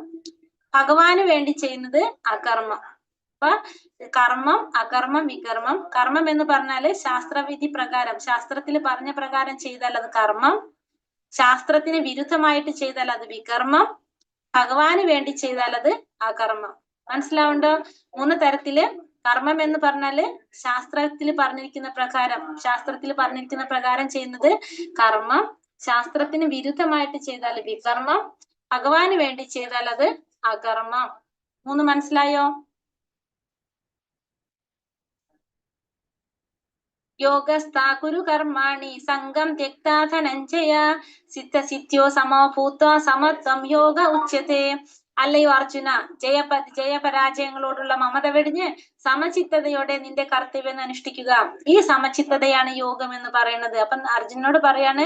ഭഗവാന് വേണ്ടി ചെയ്യുന്നത് അകർമ്മം. അപ്പൊ കർമ്മം, അകർമ്മം, വികർമ്മം. കർമ്മം എന്ന് പറഞ്ഞാല് ശാസ്ത്രവിധി പ്രകാരം, ശാസ്ത്രത്തിൽ പറഞ്ഞ പ്രകാരം ചെയ്താൽ അത് കർമ്മം. ശാസ്ത്രത്തിന് വിരുദ്ധമായിട്ട് ചെയ്താൽ അത് വികർമ്മം. ഭഗവാന് വേണ്ടി ചെയ്താൽ അത് അകർമ്മം. മനസ്സിലാവുണ്ടോ? 3 തരത്തില് കർമ്മം എന്ന് പറഞ്ഞാല് ശാസ്ത്രത്തിൽ പറഞ്ഞിരിക്കുന്ന പ്രകാരം ചെയ്യുന്നത് കർമ്മം. ശാസ്ത്രത്തിന് വിരുദ്ധമായിട്ട് ചെയ്താൽ വികർമ്മം. ഭഗവാന് വേണ്ടി ചെയ്താൽ അത് അകർമ്മം. 3 മനസ്സിലായോ? യോഗസ്ഥാ കുരു കർമാണി സംഗം ത്യക്താ ധനഞ്ജയ സിദ്ധസിദ്ധ്യോ സമോ ഭൂത്വാ സമത്വം യോഗ ഉച്യത്തെ. അല്ലയോ അർജുന, ജയപരാജയങ്ങളോടുള്ള മമത വെടിഞ്ഞ് സമചിത്തതയോടെ നിന്റെ കർത്തവ്യം അനുഷ്ഠിക്കുക. ഈ സമചിത്തതയാണ് യോഗം എന്ന് പറയുന്നത്. അപ്പൊ അർജുനോട് പറയാണ്,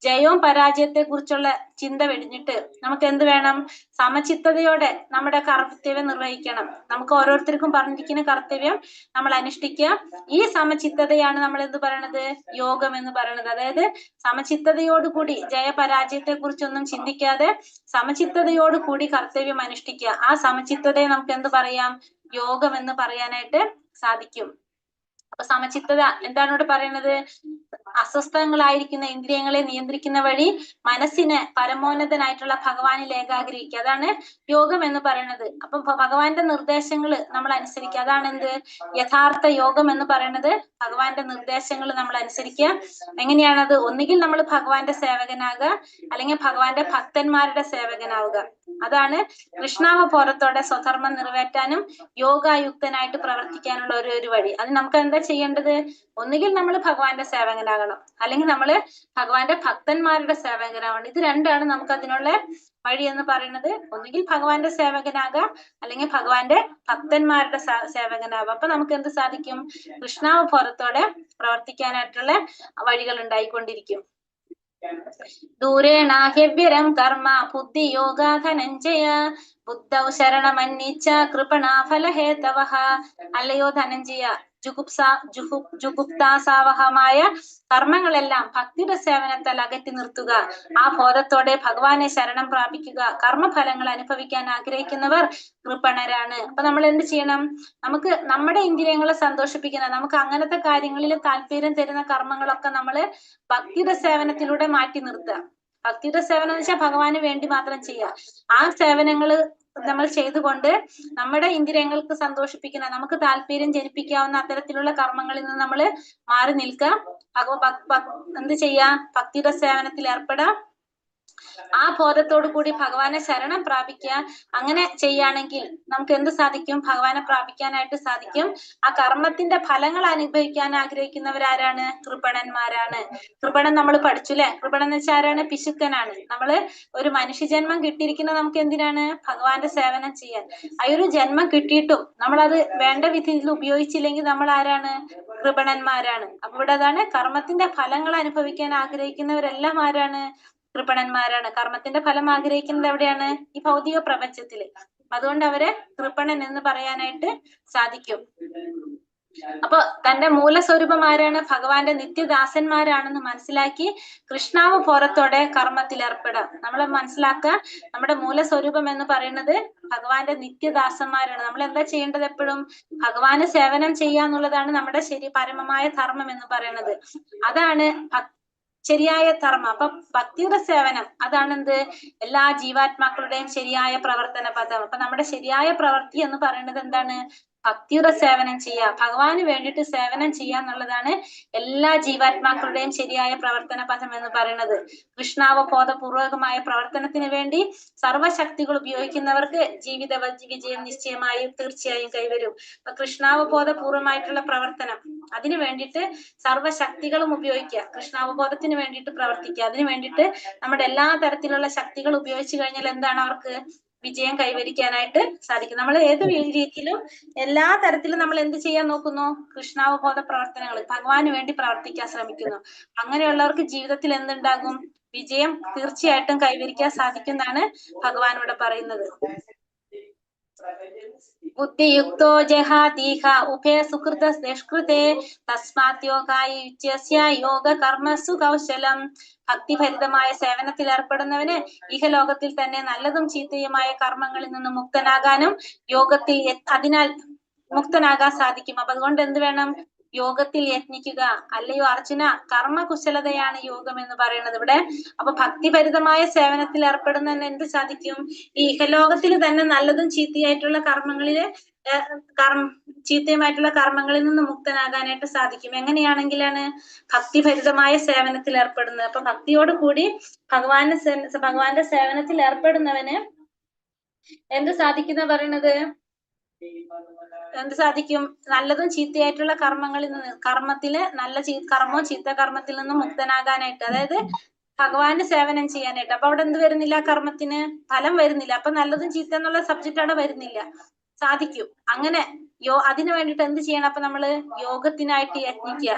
ജയവും പരാജയത്തെ കുറിച്ചുള്ള ചിന്ത വെടിഞ്ഞിട്ട് നമുക്ക് എന്ത് വേണം? സമചിത്തതയോടെ നമ്മുടെ കർത്തവ്യം നിർവഹിക്കണം. നമുക്ക് ഓരോരുത്തർക്കും പറഞ്ഞിരിക്കുന്ന കർത്തവ്യം നമ്മൾ അനുഷ്ഠിക്കുക. ഈ സമചിത്തതയാണ് നമ്മൾ എന്ത് പറയണത്? യോഗം എന്ന് പറയുന്നത്. അതായത് സമചിത്തതയോടുകൂടി, ജയപരാജയത്തെ കുറിച്ചൊന്നും ചിന്തിക്കാതെ സമചിത്തതയോടുകൂടി കർത്തവ്യം അനുഷ്ഠിക്കുക. ആ സമചിത്തതയെ നമുക്ക് എന്ത് പറയാം? യോഗം എന്ന് പറയാനായിട്ട് സാധിക്കും. അപ്പൊ സമചിത്തത എന്താണ് ഇവിടെ പറയുന്നത്? അസ്വസ്ഥങ്ങളായിരിക്കുന്ന ഇന്ദ്രിയങ്ങളെ നിയന്ത്രിക്കുന്ന വഴി മനസ്സിനെ പരമോന്നതനായിട്ടുള്ള ഭഗവാനിൽ ഏകാഗ്രഹിക്കുക. അതാണ് യോഗം എന്ന് പറയുന്നത്. അപ്പൊ ഭഗവാന്റെ നിർദ്ദേശങ്ങൾ നമ്മൾ അനുസരിക്കുക. അതാണ് എന്ത്? യഥാർത്ഥ യോഗം എന്ന് പറയുന്നത്. ഭഗവാന്റെ നിർദ്ദേശങ്ങൾ നമ്മൾ അനുസരിക്കുക. എങ്ങനെയാണത്? ഒന്നുകിൽ നമ്മൾ ഭഗവാന്റെ സേവകനാകുക, അല്ലെങ്കിൽ ഭഗവാന്റെ ഭക്തന്മാരുടെ സേവകനാവുക. അതാണ് കൃഷ്ണാവബോധത്തോടെ സ്വധർമ്മം നിറവേറ്റാനും യോഗായുക്തനായിട്ട് പ്രവർത്തിക്കാനുള്ള ഒരു വഴി. അത് നമുക്ക് എന്താ എന്താ ചെയ്യേണ്ടത്? ഒന്നുകിൽ നമ്മൾ ഭഗവാന്റെ സേവകനാകണം, അല്ലെങ്കിൽ നമ്മൾ ഭഗവാന്റെ ഭക്തന്മാരുടെ സേവകനാവണം. ഇത് രണ്ടാണ് നമുക്ക് അതിനുള്ള വഴി എന്ന് പറയുന്നത്. ഒന്നുകിൽ ഭഗവാന്റെ സേവകനാകാം, അല്ലെങ്കിൽ ഭഗവാന്റെ ഭക്തന്മാരുടെ സേവകനാവാം. അപ്പൊ നമുക്ക് എന്ത് സാധിക്കും? കൃഷ്ണാവബോധത്തോടെ പ്രവർത്തിക്കാനായിട്ടുള്ള വഴികൾ ഉണ്ടായിക്കൊണ്ടിരിക്കും. ദൂരേണ ഹ്യവ്യരം കർമ്മ ബുദ്ധിയോഗ ധനഞ്ജയ ബുദ്ധൗ ശരണമന്വിച്ച കൃപണാഫലഹേതവഃ. അല്ലയോ ധനഞ്ജയ, ജുഗുപ്താസാവഹമായ കർമ്മങ്ങളെല്ലാം ഭക്തിയുടെ സേവനത്താൽ അകറ്റി നിർത്തുക. ആ ബോധത്തോടെ ഭഗവാനെ ശരണം പ്രാപിക്കുക. കർമ്മഫലങ്ങൾ അനുഭവിക്കാൻ ആഗ്രഹിക്കുന്നവർ കൃപണരാണ്. അപ്പൊ നമ്മൾ എന്ത് ചെയ്യണം? നമുക്ക് നമ്മുടെ ഇന്ദ്രിയങ്ങളെ സന്തോഷിപ്പിക്കുന്ന, നമുക്ക് അങ്ങനത്തെ കാര്യങ്ങളിൽ താല്പര്യം തരുന്ന കർമ്മങ്ങളൊക്കെ നമ്മൾ ഭക്തിയുടെ സേവനത്തിലൂടെ മാറ്റി നിർത്തുക. ഭക്തിയുടെ സേവനം എന്ന് വെച്ചാൽ ഭഗവാന് വേണ്ടി മാത്രം ചെയ്യുക. ആ സേവനങ്ങൾ നമ്മൾ ചെയ്തുകൊണ്ട് നമ്മുടെ ഇന്ദ്രിയങ്ങൾക്ക് സന്തോഷിപ്പിക്കുന്ന, നമുക്ക് താല്പര്യം ജനിപ്പിക്കാവുന്ന അത്തരത്തിലുള്ള കർമ്മങ്ങളിൽ നിന്ന് നമ്മൾ മാറി നിൽക്കുക. എന്ത് ചെയ്യാ? ഭക്തിയുടെ സേവനത്തിൽ ഏർപ്പെടാം. ആ ബോധത്തോടു കൂടി ഭഗവാനെ ശരണം പ്രാപിക്കുക. അങ്ങനെ ചെയ്യുകയാണെങ്കിൽ നമുക്ക് എന്ത് സാധിക്കും? ഭഗവാനെ പ്രാപിക്കാനായിട്ട് സാധിക്കും. ആ കർമ്മത്തിന്റെ ഫലങ്ങൾ അനുഭവിക്കാൻ ആഗ്രഹിക്കുന്നവരാരാണ്? കൃപണന്മാരാണ്. കൃപണൻ നമ്മൾ പഠിച്ചു അല്ലെ? കൃപണൻ എന്ന് വെച്ചാൽ ആരാണ്? പിശുക്കനാണ്. നമ്മള് ഒരു മനുഷ്യജന്മം കിട്ടിയിരിക്കുന്നത് നമുക്ക് എന്തിനാണ്? ഭഗവാന്റെ സേവനം ചെയ്യാൻ. ആ ഒരു ജന്മം കിട്ടിയിട്ടും നമ്മളത് വേണ്ട വിധത്തിൽ ഉപയോഗിച്ചില്ലെങ്കിൽ നമ്മൾ ആരാണ്? കൃപണന്മാരാണ്. അപ്പൊ ഇവിടെ അതാണ്, കർമ്മത്തിന്റെ ഫലങ്ങൾ അനുഭവിക്കാൻ ആഗ്രഹിക്കുന്നവരെല്ലാം ആരാണ്? കൃപണന്മാരാണ്. കർമ്മത്തിന്റെ ഫലം ആഗ്രഹിക്കുന്നത് എവിടെയാണ്? ഈ ഭൗതിക പ്രപഞ്ചത്തില്. അതുകൊണ്ട് അവരെ കൃപണൻ എന്ന് പറയാനായിട്ട് സാധിക്കും. അപ്പൊ തന്റെ മൂലസ്വരൂപം ആരാണ്? ഭഗവാന്റെ നിത്യദാസന്മാരാണെന്ന് മനസ്സിലാക്കി കൃഷ്ണാവബോധത്തോടെ കർമ്മത്തിൽ ഏർപ്പെടാം. നമ്മൾ മനസ്സിലാക്കുക, നമ്മുടെ മൂലസ്വരൂപം എന്ന് പറയുന്നത് ഭഗവാന്റെ നിത്യദാസന്മാരാണ്. നമ്മൾ എന്താ ചെയ്യേണ്ടത്? എപ്പോഴും ഭഗവാന് സേവനം ചെയ്യാന്നുള്ളതാണ് നമ്മുടെ പരമമായ ധർമ്മം എന്ന് പറയുന്നത്. അതാണ് ശരിയായ ധർമ്മം. അപ്പൊ ഭക്തിയുടെ സേവനം അതാണ് എന്ത്? എല്ലാ ജീവാത്മാക്കളുടെയും ശരിയായ പ്രവർത്തന പദം. അപ്പൊ നമ്മുടെ ശരിയായ പ്രവൃത്തി എന്ന് പറയുന്നത് എന്താണ്? ഭക്തിയുടെ സേവനം ചെയ്യുക, ഭഗവാന് വേണ്ടിയിട്ട് സേവനം ചെയ്യുക എന്നുള്ളതാണ് എല്ലാ ജീവാത്മാക്കളുടെയും ശരിയായ പ്രവർത്തന പദം എന്ന് പറയുന്നത്. കൃഷ്ണാവബോധപൂർവകമായ പ്രവർത്തനത്തിന് വേണ്ടി സർവശക്തികൾ ഉപയോഗിക്കുന്നവർക്ക് ജീവിത വിജയം നിശ്ചയമായും തീർച്ചയായും കൈവരും. അപ്പൊ കൃഷ്ണാവബോധപൂർവമായിട്ടുള്ള പ്രവർത്തനം, അതിനു വേണ്ടിയിട്ട് സർവശക്തികളും ഉപയോഗിക്കുക. കൃഷ്ണാവബോധത്തിന് വേണ്ടിയിട്ട് പ്രവർത്തിക്കുക. അതിനു വേണ്ടിയിട്ട് നമ്മുടെ എല്ലാ തരത്തിലുള്ള ശക്തികൾ ഉപയോഗിച്ചു കഴിഞ്ഞാൽ എന്താണ്? അവർക്ക് വിജയം കൈവരിക്കാനായിട്ട് സാധിക്കും. നമ്മൾ ഏത് രീതിയിലും എല്ലാ തരത്തിലും നമ്മൾ എന്ത് ചെയ്യാൻ നോക്കുന്നു? കൃഷ്ണാവബോധ പ്രവർത്തനങ്ങൾ, ഭഗവാന് വേണ്ടി പ്രവർത്തിക്കാൻ ശ്രമിക്കുന്നു. അങ്ങനെയുള്ളവർക്ക് ജീവിതത്തിൽ എന്തുണ്ടാകും? വിജയം തീർച്ചയായിട്ടും കൈവരിക്കാൻ സാധിക്കുന്നതാണ് ഭഗവാൻ ഇവിടെ പറയുന്നത്. ബുദ്ധിയുക്തോ ജഹാതീഹ ഉഭയ സുഹൃത നിഷ്കൃതേ തസ്മാത് യോഗായുജ്യസ്യ യോഗ കർമ്മസു കൗശലം. ഭക്തിഭരിതമായ സേവനത്തിൽ ഏർപ്പെടുന്നവന് ഇഹലോകത്തിൽ തന്നെ നല്ലതും ചീത്തയുമായ കർമ്മങ്ങളിൽ നിന്ന് മുക്തനാകാനും യോഗത്തിൽ അതിനാൽ മുക്തനാകാൻ സാധിക്കും. അപ്പൊ അതുകൊണ്ട് എന്ത് വേണം? യോഗത്തിൽ യത്നിക്കുക. അല്ലയോ അർജുന, കർമ്മകുശലതയാണ് യോഗം എന്ന് പറയുന്നത് ഇവിടെ. അപ്പൊ ഭക്തിഭരിതമായ സേവനത്തിൽ ഏർപ്പെടുന്നതിന് എന്ത് സാധിക്കും? ഈ ഇഹലോകത്തിൽ തന്നെ നല്ലതും ചീത്തയായിട്ടുള്ള ചീത്തയുമായിട്ടുള്ള കർമ്മങ്ങളിൽ നിന്ന് മുക്തനാകാനായിട്ട് സാധിക്കും. എങ്ങനെയാണെങ്കിലാണ്? ഭക്തിഭരിതമായ സേവനത്തിൽ ഏർപ്പെടുന്നത്. അപ്പൊ ഭക്തിയോട് കൂടി ഭഗവാന്റെ സേവനത്തിൽ ഏർപ്പെടുന്നവന് എന്ത് സാധിക്കുന്ന പറയുന്നത്? എന്ത് സാധിക്കും? നല്ലതും ചീത്തയായിട്ടുള്ള കർമ്മങ്ങളിൽ നിന്ന്, കർമ്മത്തില് നല്ല കർമ്മവും ചീത്ത കർമ്മത്തിൽ നിന്നും മുക്തനാകാനായിട്ട്, അതായത് ഭഗവാന്റെ സേവനം ചെയ്യാനായിട്ട്. അപ്പൊ അവിടെ എന്ത് വരുന്നില്ല? കർമ്മത്തിന് ഫലം വരുന്നില്ല. അപ്പൊ നല്ലതും ചീത്ത എന്നുള്ള സബ്ജക്റ്റ് അവിടെ വരുന്നില്ല. സാധിക്കും. അങ്ങനെ അതിനു വേണ്ടിയിട്ട് എന്ത് ചെയ്യണം? അപ്പൊ നമ്മള് യോഗത്തിനായിട്ട് യത്നിക്കുക.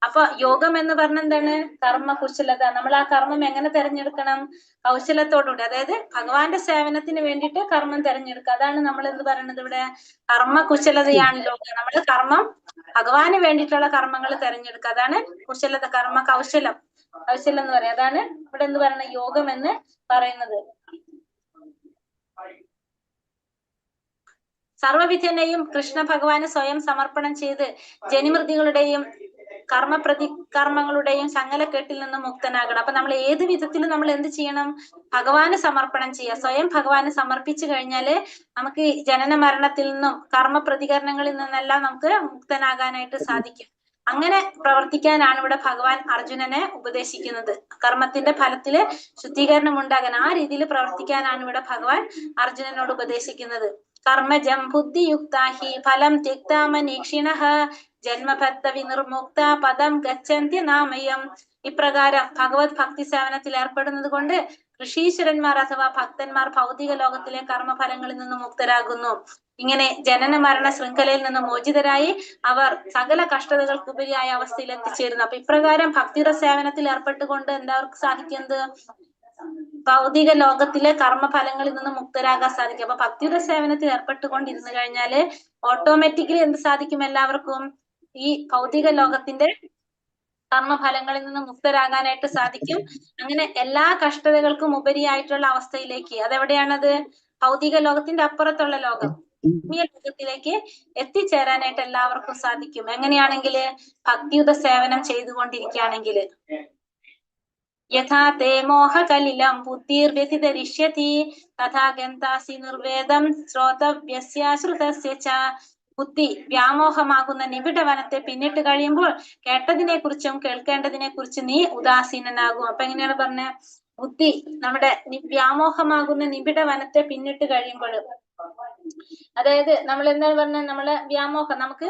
അപ്പൊ യോഗം എന്ന് പറഞ്ഞ എന്താണ്? കർമ്മകുശലത. നമ്മൾ ആ കർമ്മം എങ്ങനെ തെരഞ്ഞെടുക്കണം? കൗശലത്തോടുകൂടി, അതായത് ഭഗവാന്റെ സേവനത്തിന് വേണ്ടിയിട്ട് കർമ്മം തെരഞ്ഞെടുക്കുക. അതാണ് നമ്മൾ എന്ത് പറയുന്നത് ഇവിടെ? കർമ്മകുശലതയാണ് യോഗം. നമ്മള് കർമ്മം ഭഗവാന് വേണ്ടിയിട്ടുള്ള കർമ്മങ്ങൾ തെരഞ്ഞെടുക്കുക. അതാണ് കുശലത, കൗശലം എന്ന് പറയാം. അതാണ് ഇവിടെ എന്ത് പറയുന്നത്? യോഗം എന്ന് പറയുന്നത്. സർവവിധനെയും കൃഷ്ണ ഭഗവാന് സ്വയം സമർപ്പണം ചെയ്ത് ജനിമൃതികളുടെയും കർമ്മങ്ങളുടെയും ചങ്ങലക്കെട്ടിൽ നിന്ന് മുക്തനാകണം. അപ്പൊ നമ്മൾ ഏത് വിധത്തിലും നമ്മൾ എന്ത് ചെയ്യണം? ഭഗവാന് സമർപ്പണം ചെയ്യുക. സ്വയം ഭഗവാന് സമർപ്പിച്ചു കഴിഞ്ഞാല് നമുക്ക് ജനന മരണത്തിൽ നിന്നും കർമ്മപ്രതികരണങ്ങളിൽ നിന്നെല്ലാം നമുക്ക് മുക്തനാകാനായിട്ട് സാധിക്കും. അങ്ങനെ പ്രവർത്തിക്കാനാണ് ഇവിടെ ഭഗവാൻ അർജുനനെ ഉപദേശിക്കുന്നത്. കർമ്മത്തിന്റെ ഫലത്തില് ശുദ്ധീകരണം ഉണ്ടാകാൻ ആ രീതിയിൽ പ്രവർത്തിക്കാനാണ് ഇവിടെ ഭഗവാൻ അർജുനനോട് ഉപദേശിക്കുന്നത്. കർമ്മജം ബുദ്ധിയുക്താഹി ഫലം ത്യക്താമനീക്ഷിണഃ ജന്മഭക്ത വിനിർമുക്ത പദം ഗച്ഛന്തി നാമയം. ഇപ്രകാരം ഭഗവത് ഭക്തി സേവനത്തിൽ ഏർപ്പെടുന്നത് കൊണ്ട് ഋഷീശ്വരന്മാർ അഥവാ ഭക്തന്മാർ ഭൗതിക ലോകത്തിലെ കർമ്മഫലങ്ങളിൽ നിന്ന് മുക്തരാകുന്നു. ഇങ്ങനെ ജനന മരണ ശൃംഖലയിൽ നിന്ന് മോചിതരായി അവർ സകല കഷ്ടതകൾക്കുപരിയായ അവസ്ഥയിൽ എത്തിച്ചേരുന്നു. അപ്പൊ ഇപ്രകാരം ഭക്തിയുടെ സേവനത്തിൽ ഏർപ്പെട്ടുകൊണ്ട് എന്താവർക്ക് സാധിക്കുന്നത്? ഭൗതിക ലോകത്തിലെ കർമ്മഫലങ്ങളിൽ നിന്ന് മുക്തരാകാൻ സാധിക്കും. അപ്പൊ ഭക്തിയുടെ സേവനത്തിൽ ഏർപ്പെട്ടുകൊണ്ടിരുന്നു കഴിഞ്ഞാല് ഓട്ടോമാറ്റിക്കലി എന്ത് സാധിക്കും? എല്ലാവർക്കും ഈ ഭൗതിക ലോകത്തിന്റെ കർമ്മഫലങ്ങളിൽ നിന്ന് മുക്തരാകാനായിട്ട് സാധിക്കും. അങ്ങനെ എല്ലാ കഷ്ടതകൾക്കും ഉപരിയായിട്ടുള്ള അവസ്ഥയിലേക്ക്, അതെവിടെയാണത്? ഭൗതിക ലോകത്തിന്റെ അപ്പുറത്തുള്ള ലോകം, ആത്മീയ ലോകത്തിലേക്ക് എത്തിച്ചേരാനായിട്ട് എല്ലാവർക്കും സാധിക്കും. എങ്ങനെയാണെങ്കില്? ഭക്തിയുടെ സേവനം ചെയ്തുകൊണ്ടിരിക്കുകയാണെങ്കിൽ. യഥാ തേ മോഹകലിലം ബുദ്ധിർ വ്യതിതരിഷ്യതി തഥാ ഗന്ധാസി നിർവേദം ശ്രോതവ്യസ്യ ശ്രുതസ്യ ച. ബുദ്ധി വ്യാമോഹമാകുന്ന നിബിഡ വനത്തെ പിന്നിട്ട് കഴിയുമ്പോൾ കേട്ടതിനെ കുറിച്ചും കേൾക്കേണ്ടതിനെ കുറിച്ച് നീ ഉദാസീനനാകും. അപ്പൊ എങ്ങനെയാണ് പറഞ്ഞ? ബുദ്ധി നമ്മുടെ വ്യാമോഹമാകുന്ന നിബിഡ വനത്തെ പിന്നിട്ട് കഴിയുമ്പോൾ, അതായത് നമ്മൾ എന്താണ് പറഞ്ഞ, നമ്മളെ വ്യാമോഹം, നമുക്ക്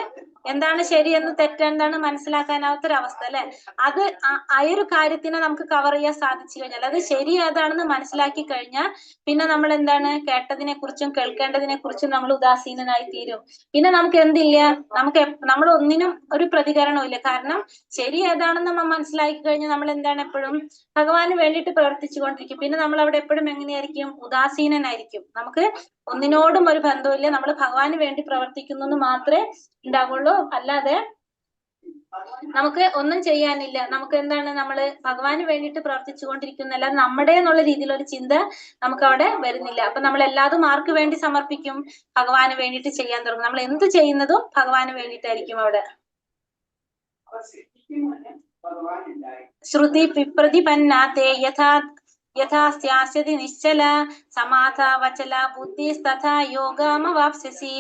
എന്താണ് ശരിയെന്ന് തെറ്റെന്താണ് മനസ്സിലാക്കാനാവാത്തൊരവസ്ഥ അല്ലെ? അത് ആ ഒരു കാര്യത്തിനെ നമുക്ക് കവർ ചെയ്യാൻ സാധിച്ചു കഴിഞ്ഞാൽ, അത് ശരി ഏതാണെന്ന് മനസ്സിലാക്കി കഴിഞ്ഞാൽ പിന്നെ നമ്മൾ എന്താണ്? കേട്ടതിനെ കുറിച്ചും കേൾക്കേണ്ടതിനെ കുറിച്ചും നമ്മൾ ഉദാസീനനായി തീരും. പിന്നെ നമുക്ക് എന്തില്ല? നമ്മൾ ഒന്നിനും ഒരു പ്രതികരണവും ഇല്ല. കാരണം ശരി ഏതാണെന്ന് നമ്മൾ മനസ്സിലാക്കി കഴിഞ്ഞാൽ നമ്മൾ എന്താണ്? എപ്പോഴും ഭഗവാന് വേണ്ടിയിട്ട് പ്രവർത്തിച്ചു കൊണ്ടിരിക്കും. പിന്നെ നമ്മൾ അവിടെ എപ്പോഴും എങ്ങനെയായിരിക്കും? ഉദാസീനനായിരിക്കും. നമുക്ക് ഒന്നിനോടും ഒരു ബന്ധമില്ല. നമ്മൾ ഭഗവാന് വേണ്ടി പ്രവർത്തിക്കുന്നു എന്ന് മാത്രമേ ഉണ്ടാവുള്ളൂ. അല്ലാതെ നമുക്ക് ഒന്നും ചെയ്യാനില്ല. നമുക്ക് എന്താണ്? നമ്മള് ഭഗവാന് വേണ്ടിയിട്ട് പ്രവർത്തിച്ചു കൊണ്ടിരിക്കുന്ന, അല്ലാതെ നമ്മുടെ എന്നുള്ള രീതിയിലൊരു ചിന്ത നമുക്ക് അവിടെ വരുന്നില്ല. അപ്പൊ നമ്മൾ എല്ലാതും ആർക്ക് വേണ്ടി സമർപ്പിക്കും? ഭഗവാന് വേണ്ടിയിട്ട് ചെയ്യാൻ തുടങ്ങും. നമ്മൾ എന്ത് ചെയ്യുന്നതും ഭഗവാന് വേണ്ടിയിട്ടായിരിക്കും അവിടെ. ശ്രുതി പ്രതിപന്നാതേ യഥാ സ്യാസ്യതി നിശ്ചല സമാധാവചല ബുദ്ധി തഥാ യോഗാമവാപ്സ്യസി.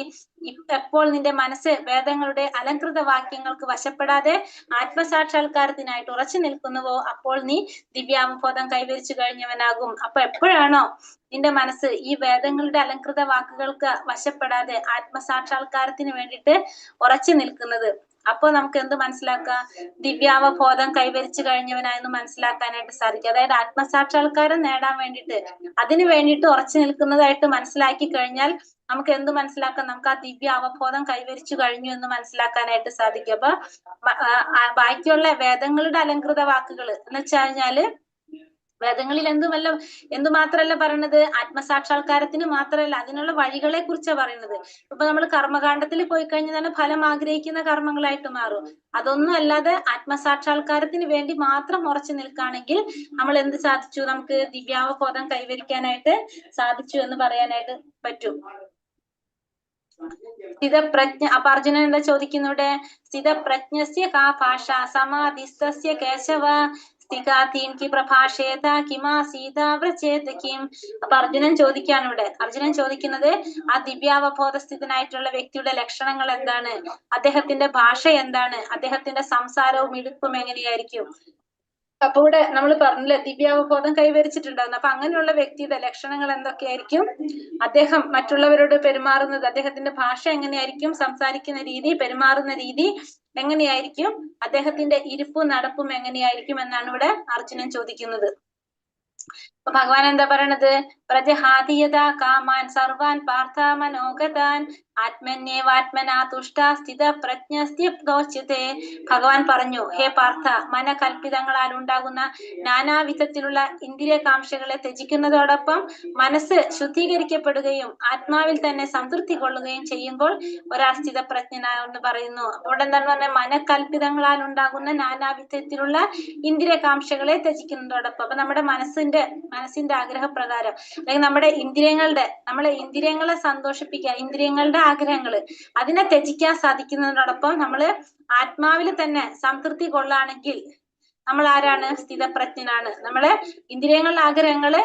എപ്പോൾ നിന്റെ മനസ്സ് വേദങ്ങളുടെ അലങ്കൃത വാക്യങ്ങൾക്ക് വശപ്പെടാതെ ആത്മസാക്ഷാത്കാരത്തിനായിട്ട് ഉറച്ചു നിൽക്കുന്നുവോ അപ്പോൾ നീ ദിവ്യാവബോധം കൈവരിച്ചു കഴിഞ്ഞവനാകും. അപ്പൊ എപ്പോഴാണോ നിന്റെ മനസ്സ് ഈ വേദങ്ങളുടെ അലങ്കൃത വാക്കുകൾക്ക് വശപ്പെടാതെ ആത്മസാക്ഷാത്കാരത്തിന് വേണ്ടിയിട്ട് ഉറച്ചു നിൽക്കുന്നത്, അപ്പൊ നമുക്ക് എന്ത് മനസ്സിലാക്കാം? ദിവ്യാവബോധം കൈവരിച്ചു കഴിഞ്ഞവനായെന്ന് മനസ്സിലാക്കാനായിട്ട് സാധിക്കും. അതായത് ആത്മസാക്ഷാത്കാരം നേടാൻ വേണ്ടിയിട്ട്, അതിനു വേണ്ടിയിട്ട് ഉറച്ചു നിൽക്കുന്നതായിട്ട് മനസ്സിലാക്കി കഴിഞ്ഞാൽ നമുക്ക് എന്ത് മനസ്സിലാക്കാം? നമുക്ക് ആ ദിവ്യ അവബോധം കൈവരിച്ചു കഴിഞ്ഞു എന്ന് മനസ്സിലാക്കാനായിട്ട് സാധിക്കും. അപ്പൊ ബാക്കിയുള്ള വേദങ്ങളുടെ അലങ്കൃത വാക്കുകൾ എന്ന് വെച്ച് കഴിഞ്ഞാല് വേദങ്ങളിൽ എന്തുമാത്രല്ല പറയണത്? ആത്മസാക്ഷാത്കാരത്തിന് മാത്രമല്ല, അതിനുള്ള വഴികളെ കുറിച്ചാണ് പറയുന്നത്. ഇപ്പൊ നമ്മൾ കർമ്മകാണ്ഡത്തിൽ പോയി കഴിഞ്ഞാൽ ഫലം ആഗ്രഹിക്കുന്ന കർമ്മങ്ങളായിട്ട് മാറും. അതൊന്നും അല്ലാതെ ആത്മസാക്ഷാത്കാരത്തിന് വേണ്ടി മാത്രം ഉറച്ചു നിൽക്കുകയാണെങ്കിൽ നമ്മൾ എന്ത് സാധിച്ചു? നമുക്ക് ദിവ്യാവബോധം കൈവരിക്കാനായിട്ട് സാധിച്ചു എന്ന് പറയാനായിട്ട് പറ്റും. സ്ഥിതപ്രജ്ഞ. അപ്പൊ അർജുനൻ എന്താ ചോദിക്കുന്നൂടെ? സ്ഥിതപ്രജ്ഞസ്യ കാ ഭാഷ സമാധിസ്തസ്യ കേശവ സ്ഥികാതീം കി പ്രഭാഷേത കിമാസീത വ്രചേത് കിം. അപ്പൊ അർജുനൻ ചോദിക്കാണ് ഇവിടെ. അർജുനൻ ചോദിക്കുന്നത് ആ ദിവ്യാവബോധസ്ഥിതനായിട്ടുള്ള വ്യക്തിയുടെ ലക്ഷണങ്ങൾ എന്താണ്, അദ്ദേഹത്തിന്റെ ഭാഷ എന്താണ്, അദ്ദേഹത്തിന്റെ സംസാരവും ഇടുപ്പും എങ്ങനെയായിരിക്കും. അപ്പൊ ഇവിടെ നമ്മൾ പറഞ്ഞില്ലേ ദിവ്യാവബോധം കൈവരിച്ചിട്ടുണ്ടാകുന്നു. അപ്പൊ അങ്ങനെയുള്ള വ്യക്തിയുടെ ലക്ഷണങ്ങൾ എന്തൊക്കെയായിരിക്കും? അദ്ദേഹം മറ്റുള്ളവരോട് പെരുമാറുന്നത്, അദ്ദേഹത്തിന്റെ ഭാഷ എങ്ങനെയായിരിക്കും, സംസാരിക്കുന്ന രീതി, പെരുമാറുന്ന രീതി എങ്ങനെയായിരിക്കും, അദ്ദേഹത്തിന്റെ ഇരിപ്പും നടപ്പും എങ്ങനെയായിരിക്കും എന്നാണ് ഇവിടെ അർജുനൻ ചോദിക്കുന്നത്. അപ്പൊ ഭഗവാൻ എന്താ പറയണത്? പ്രജഹാതിയത കാമാൻ സർവാൻ പാർത്ഥ മനോഗതാൻ ആത്മന്യേവാത്മനാ തുഷ്ട സ്ഥിത പ്രജ്ഞസ്ത്യോച്യത്തെ. ഭഗവാൻ പറഞ്ഞു, ഹേ പാർത്ഥ, മനകൽപ്പിതങ്ങളാൽ ഉണ്ടാകുന്ന നാനാവിധത്തിലുള്ള ഇന്ദ്രിയകാംക്ഷകളെ ത്യജിക്കുന്നതോടൊപ്പം മനസ്സ് ശുദ്ധീകരിക്കപ്പെടുകയും ആത്മാവിൽ തന്നെ സംതൃപ്തി കൊള്ളുകയും ചെയ്യുമ്പോൾ ഒരാൾ സ്ഥിതപ്രജ്ഞനാണെന്ന് പറയുന്നു. അപ്പോൾ എന്താണ് പറഞ്ഞത്? മനകൽപ്പിതങ്ങളാൽ ഉണ്ടാകുന്ന നാനാവിധത്തിലുള്ള ഇന്ദ്രിയകാംക്ഷകളെ ത്യജിക്കുന്നതോടൊപ്പം, അപ്പൊ നമ്മുടെ മനസ്സിന്റെ ആഗ്രഹപ്രകാരം, അല്ലെങ്കിൽ നമ്മളെ ഇന്ദ്രിയങ്ങളെ സന്തോഷിപ്പിക്കാൻ, ഇന്ദ്രിയങ്ങളുടെ ആഗ്രഹങ്ങള് അതിനെ ത്യജിക്കാൻ സാധിക്കുന്നതിനോടൊപ്പം നമ്മള് ആത്മാവിൽ തന്നെ സംതൃപ്തി കൊള്ളാണെങ്കിൽ നമ്മൾ ആരാണ്? സ്ഥിതപ്രജ്ഞനാണ്. നമ്മളെ ഇന്ദ്രിയങ്ങളുടെ ആഗ്രഹങ്ങള്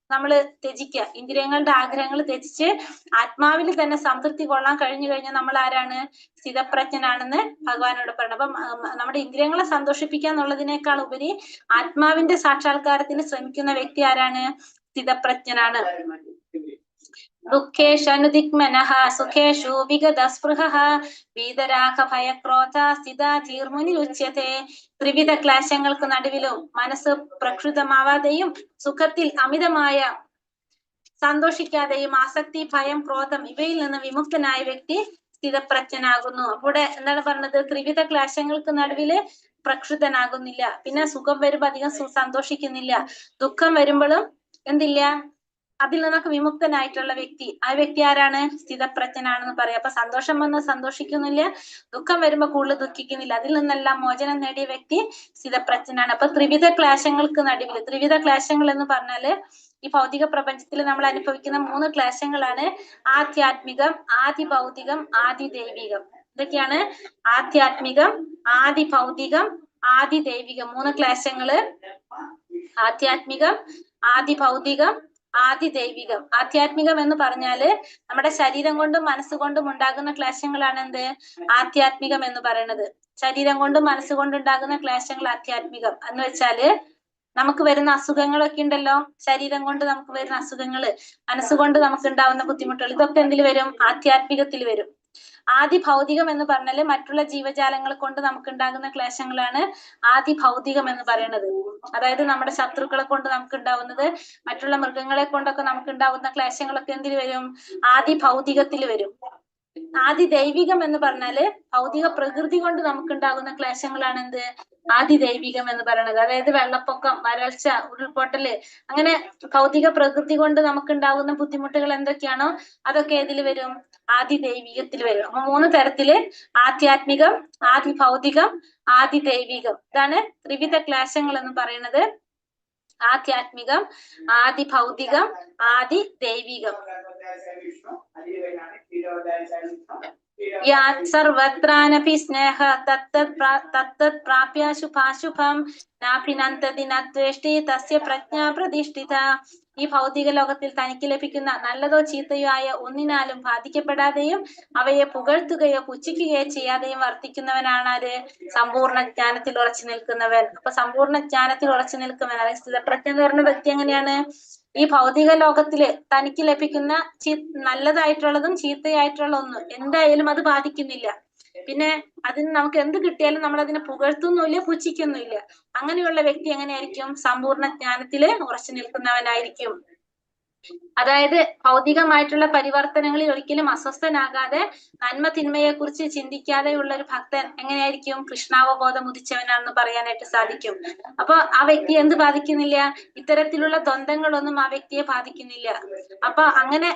നമ്മള് ത്യജിക്കുക, ഇന്ദ്രിയങ്ങളുടെ ആഗ്രഹങ്ങൾ ത്യജിച്ച് ആത്മാവിൽ തന്നെ സംതൃപ്തി കൊള്ളാൻ കഴിഞ്ഞു കഴിഞ്ഞാൽ നമ്മൾ ആരാണ്? സ്ഥിതപ്രജ്ഞനാണെന്ന് ഭഗവാനോട് പറയണം. അപ്പം നമ്മുടെ ഇന്ദ്രിയങ്ങളെ സന്തോഷിപ്പിക്കുക എന്നുള്ളതിനേക്കാൾ ഉപരി ആത്മാവിന്റെ സാക്ഷാത്കാരത്തിന് ശ്രമിക്കുന്ന വ്യക്തി ആരാണ്? സ്ഥിതപ്രജ്ഞനാണ്. ദുഃഖേഷനുദിഗ്മനഃ സുഖേഷു വിഗതസ്പൃഹഃ വീതരാഗ ഭയക്രോധ സ്ഥിതാധീർമുനിരുച്യത്തെ. ത്രിവിധ ക്ലേശങ്ങൾക്ക് നടുവിലും മനസ്സ് പ്രക്ഷുബ്ധമാവാതെയും സുഖത്തിൽ അമിതമായ സന്തോഷിക്കാതെയും ആസക്തി, ഭയം, ക്രോധം ഇവയിൽ നിന്ന് വിമുക്തനായ വ്യക്തി സ്ഥിതപ്രജ്ഞനാകുന്നു. അവിടെ എന്താണ് പറഞ്ഞത്? ത്രിവിധ ക്ലേശങ്ങൾക്ക് നടുവില് പ്രക്ഷുബ്ധനാകുന്നില്ല, പിന്നെ സുഖം വരുമ്പോ അധികം സന്തോഷിക്കുന്നില്ല, ദുഃഖം വരുമ്പോഴും എന്തില്ല, അതിൽ നിന്നൊക്കെ വിമുക്തനായിട്ടുള്ള വ്യക്തി. ആ വ്യക്തി ആരാണ്? സ്ഥിതപ്രജ്ഞനാണെന്ന് പറയാം. അപ്പൊ സന്തോഷം വന്ന് സന്തോഷിക്കുന്നില്ല, ദുഃഖം വരുമ്പോ കൂടുതൽ ദുഃഖിക്കുന്നില്ല, അതിൽ നിന്നെല്ലാം മോചനം നേടിയ വ്യക്തി സ്ഥിതപ്രജ്ഞനാണ്. അപ്പൊ ത്രിവിധ ക്ലേശങ്ങൾക്ക് നടുവില്, ത്രിവിധ ക്ലേശങ്ങൾ എന്ന് പറഞ്ഞാല് ഈ ഭൗതിക പ്രപഞ്ചത്തിൽ നമ്മൾ അനുഭവിക്കുന്ന 3 ക്ലേശങ്ങളാണ്. ആധ്യാത്മികം, ആദി ഭൗതികം, ആദി ദൈവികം. ഇതൊക്കെയാണ് ആധ്യാത്മികം, ആദി ഭൗതികം, ആദി ദൈവികം. 3 ക്ലേശങ്ങള്. ആധ്യാത്മികം, ആദി ഭൗതികം, ആദി ദൈവികം. ആധ്യാത്മികം എന്ന് പറഞ്ഞാല് നമ്മുടെ ശരീരം കൊണ്ടും മനസ്സുകൊണ്ടും ഉണ്ടാകുന്ന ക്ലേശങ്ങളാണ് എന്ത്? ആധ്യാത്മികം എന്ന് പറയുന്നത്. ശരീരം കൊണ്ടും മനസ്സുകൊണ്ടും ഉണ്ടാകുന്ന ക്ലേശങ്ങൾ ആധ്യാത്മികം എന്ന് വെച്ചാല് നമുക്ക് വരുന്ന അസുഖങ്ങളൊക്കെ ഉണ്ടല്ലോ, ശരീരം കൊണ്ട് നമുക്ക് വരുന്ന അസുഖങ്ങള്, മനസ്സുകൊണ്ട് നമുക്ക് ഉണ്ടാവുന്ന ബുദ്ധിമുട്ടുകൾ, ഇതൊക്കെ എന്തിൽ വരും? ആധ്യാത്മികത്തിൽ വരും. ആദി ഭൗതികം എന്ന് പറഞ്ഞാല് മറ്റുള്ള ജീവജാലങ്ങൾ കൊണ്ട് നമുക്ക് ഉണ്ടാകുന്ന ക്ലേശങ്ങളാണ് ആദി ഭൗതികം എന്ന് പറയുന്നത്. അതായത് നമ്മുടെ ശത്രുക്കളെ കൊണ്ട് നമുക്ക് ഉണ്ടാവുന്നത്, മറ്റുള്ള മൃഗങ്ങളെ കൊണ്ടൊക്കെ നമുക്ക് ഉണ്ടാവുന്ന ക്ലേശങ്ങളൊക്കെ എന്തിൽ വരും? ആദി ഭൗതികത്തിൽ വരും. ആദി ദൈവികം എന്ന് പറഞ്ഞാല് ഭൗതിക പ്രകൃതി കൊണ്ട് നമുക്കുണ്ടാകുന്ന ക്ലേശങ്ങളാണ് എന്ത്? ആദി ദൈവികം എന്ന് പറയുന്നത്. അതായത് വെള്ളപ്പൊക്കം, വരൾച്ച, ഉരുൾപൊട്ടല്, അങ്ങനെ ഭൗതിക പ്രകൃതി കൊണ്ട് നമുക്കുണ്ടാകുന്ന ബുദ്ധിമുട്ടുകൾ എന്തൊക്കെയാണോ അതൊക്കെ ഏതിൽ വരും? ആദി ദൈവികത്തിൽ വരും. അപ്പൊ 3 തരത്തില്: ആധ്യാത്മികം, ആദി ഭൗതികം, ആദി ദൈവികം. ഇതാണ് ത്രിവിധ ക്ലേശങ്ങൾ എന്ന് പറയുന്നത്. ആധ്യാത്മികം, ആദി ഭൗതികം, ആദി ദൈവികം. സർവത്രാനപി സ്നേഹ തത്തത് പ്രാപ്യ ശുഭാശുഭം നാഭിനന്ദതി നദ്വേഷ്ടി തസ്യ പ്രജ്ഞാ പ്രതിഷ്ഠിത. ഈ ഭൗതിക ലോകത്തിൽ തനിക്ക് ലഭിക്കുന്ന നല്ലതോ ചീത്തയോ ആയ ഒന്നിനാലും ബാധിക്കപ്പെടാതെയും അവയെ പുകഴ്ത്തുകയോ പുച്ഛിക്കുകയോ ചെയ്യാതെയും വർത്തിക്കുന്നവനാണ് ആര്? സമ്പൂർണ്ണ ജ്ഞാനത്തിൽ ഉറച്ചു നിൽക്കുന്നവൻ. അപ്പൊ സമ്പൂർണ്ണ ജ്ഞാനത്തിൽ ഉറച്ചു നിൽക്കുന്നവൻ, അല്ലെങ്കിൽ സ്ഥിതപ്രജ്ഞ എന്ന് പറയുന്ന വ്യക്തി എങ്ങനെയാണ്? ഈ ഭൗതിക ലോകത്തില് തനിക്ക് ലഭിക്കുന്ന നല്ലതായിട്ടുള്ളതും ചീത്തയായിട്ടുള്ള ഒന്നും എന്തായാലും അത് ബാധിക്കുന്നില്ല. പിന്നെ അതിന് നമുക്ക് എന്ത് കിട്ടിയാലും നമ്മൾ അതിനെ പുകഴ്ത്തുന്നില്ല, പുച്ഛിക്കുന്നില്ല. അങ്ങനെയുള്ള വ്യക്തി എങ്ങനെയായിരിക്കും? സമ്പൂർണ്ണ ജ്ഞാനത്തില് ഉറച്ചു നിൽക്കുന്നവനായിരിക്കും. അതായത് ഭൗതികമായിട്ടുള്ള പരിവർത്തനങ്ങളിൽ ഒരിക്കലും അസ്വസ്ഥനാകാതെ നന്മ തിന്മയെ കുറിച്ച് ചിന്തിക്കാതെയുള്ള ഒരു ഭക്തൻ എങ്ങനെയായിരിക്കും? കൃഷ്ണാവബോധം ഉദിച്ചവനാണെന്ന് പറയാനായിട്ട് സാധിക്കും. അപ്പൊ ആ വ്യക്തി എന്ത് ബാധിക്കുന്നില്ല? ഇത്തരത്തിലുള്ള ദ്വന്ദ്ങ്ങളൊന്നും ആ വ്യക്തിയെ ബാധിക്കുന്നില്ല. അപ്പൊ അങ്ങനെ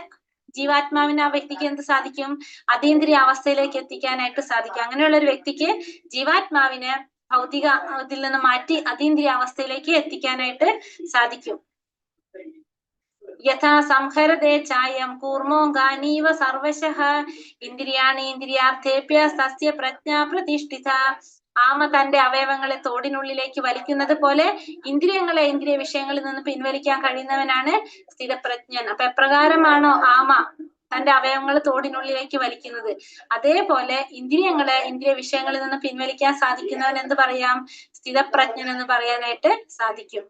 ജീവാത്മാവിന് ആ വ്യക്തിക്ക് എന്ത് സാധിക്കും? അതീന്ദ്രിയ അവസ്ഥയിലേക്ക് എത്തിക്കാനായിട്ട് സാധിക്കും. അങ്ങനെയുള്ള ഒരു വ്യക്തിക്ക് ജീവാത്മാവിനെ ഭൗതിക ഇതിൽ നിന്ന് മാറ്റി അതീന്ദ്രിയ അവസ്ഥയിലേക്ക് എത്തിക്കാനായിട്ട് സാധിക്കും. യഥാ സംഹരതേ ചായം കൂർമോങ്കാനീവ സർവശഃ ഇന്ദ്രിയാണി ഇന്ദ്രിയാർത്ഥേഭ്യ സസ്യ പ്രജ്ഞാ പ്രതിഷ്ഠിത. ആമ തന്റെ അവയവങ്ങളെ തോടിനുള്ളിലേക്ക് വലിക്കുന്നത് പോലെ ഇന്ദ്രിയങ്ങളെ ഇന്ദ്രിയ വിഷയങ്ങളിൽ നിന്ന് പിൻവലിക്കാൻ കഴിയുന്നവനാണ് സ്ഥിതപ്രജ്ഞൻ. അപ്പൊ എപ്രകാരമാണോ ആമ തന്റെ അവയവങ്ങൾ തോടിനുള്ളിലേക്ക് വലിക്കുന്നത്, അതേപോലെ ഇന്ദ്രിയങ്ങളെ ഇന്ദ്രിയ വിഷയങ്ങളിൽ നിന്ന് പിൻവലിക്കാൻ സാധിക്കുന്നവൻ എന്ത് പറയാം? സ്ഥിതപ്രജ്ഞൻ എന്ന് പറയാനായിട്ട് സാധിക്കും.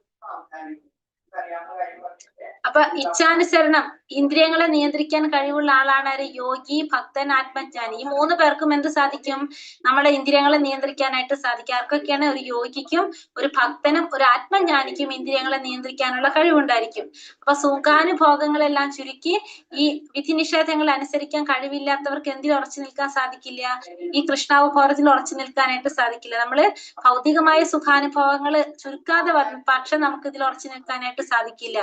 അപ്പൊ ഇച്ഛാനുസരണം ഇന്ദ്രിയങ്ങളെ നിയന്ത്രിക്കാൻ കഴിവുള്ള ആളാണ് ആര്? യോഗി, ഭക്തൻ, ആത്മജ്ഞാനി. ഈ 3 പേർക്കും എന്ത് സാധിക്കും? നമ്മുടെ ഇന്ദ്രിയങ്ങളെ നിയന്ത്രിക്കാനായിട്ട് സാധിക്കും. ആർക്കൊക്കെയാണ്? ഒരു യോഗിക്കും, ഒരു ഭക്തനും, ഒരു ആത്മജ്ഞാനിക്കും ഇന്ദ്രിയങ്ങളെ നിയന്ത്രിക്കാനുള്ള കഴിവുണ്ടായിരിക്കും. അപ്പൊ സുഖാനുഭോഗങ്ങളെല്ലാം ചുരുക്കി ഈ വിധി നിഷേധങ്ങൾ അനുസരിക്കാൻ കഴിവില്ലാത്തവർക്ക് എന്തിൽ ഉറച്ചു നിൽക്കാൻ സാധിക്കില്ല? ഈ കൃഷ്ണാവബോധത്തിൽ ഉറച്ചു നിൽക്കാനായിട്ട് സാധിക്കില്ല. നമ്മള് ഭൗതികമായ സുഖാനുഭവങ്ങൾ ചുരുക്കാതെ പക്ഷെ നമുക്ക് ഇതിൽ ഉറച്ചു നിൽക്കാനായിട്ട് സാധിക്കില്ല.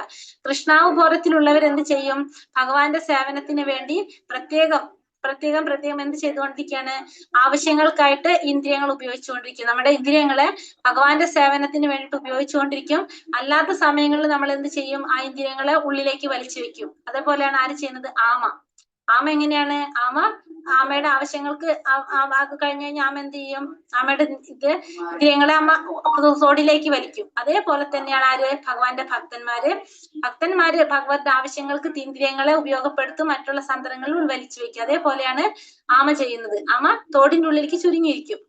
കൃഷ്ണാവബോധത്തിലുള്ളവർ എന്ത് ചെയ്യും? ഭഗവാന്റെ സേവനത്തിന് വേണ്ടി പ്രത്യേകം എന്ത് ചെയ്തുകൊണ്ടിരിക്കുകയാണ്? ആവശ്യങ്ങൾക്കായിട്ട് ഇന്ദ്രിയങ്ങൾ ഉപയോഗിച്ചുകൊണ്ടിരിക്കും. നമ്മുടെ ഇന്ദ്രിയങ്ങളെ ഭഗവാന്റെ സേവനത്തിന് വേണ്ടിയിട്ട് ഉപയോഗിച്ചുകൊണ്ടിരിക്കും. അല്ലാത്ത സമയങ്ങളിൽ നമ്മൾ എന്ത് ചെയ്യും? ആ ഇന്ദ്രിയങ്ങളെ ഉള്ളിലേക്ക് വലിച്ചു വെക്കും. അതേപോലെയാണ് ആര് ചെയ്യുന്നത്? ആമ എങ്ങനെയാണ്? ആമയുടെ ആവശ്യങ്ങൾക്ക് അത് കഴിഞ്ഞ് കഴിഞ്ഞാൽ ആമ എന്ത് ചെയ്യും? ആമയുടെ ഇന്ദ്രിയങ്ങളെ ആമ തോടിലേക്ക് വലിക്കും. അതേപോലെ തന്നെയാണ് ആര്? ഭഗവാന്റെ ഭക്തന്മാര് ഭഗവത് ആവശ്യങ്ങൾക്ക് ഇന്ദ്രിയങ്ങളെ ഉപയോഗപ്പെടുത്തും, മറ്റുള്ള സന്ദർഭങ്ങളിൽ വലിച്ചു വെക്കും. അതേപോലെയാണ് ആമ ചെയ്യുന്നത്. ആമ തോടിന്റെ ഉള്ളിലേക്ക് ചുരുങ്ങിയിരിക്കും.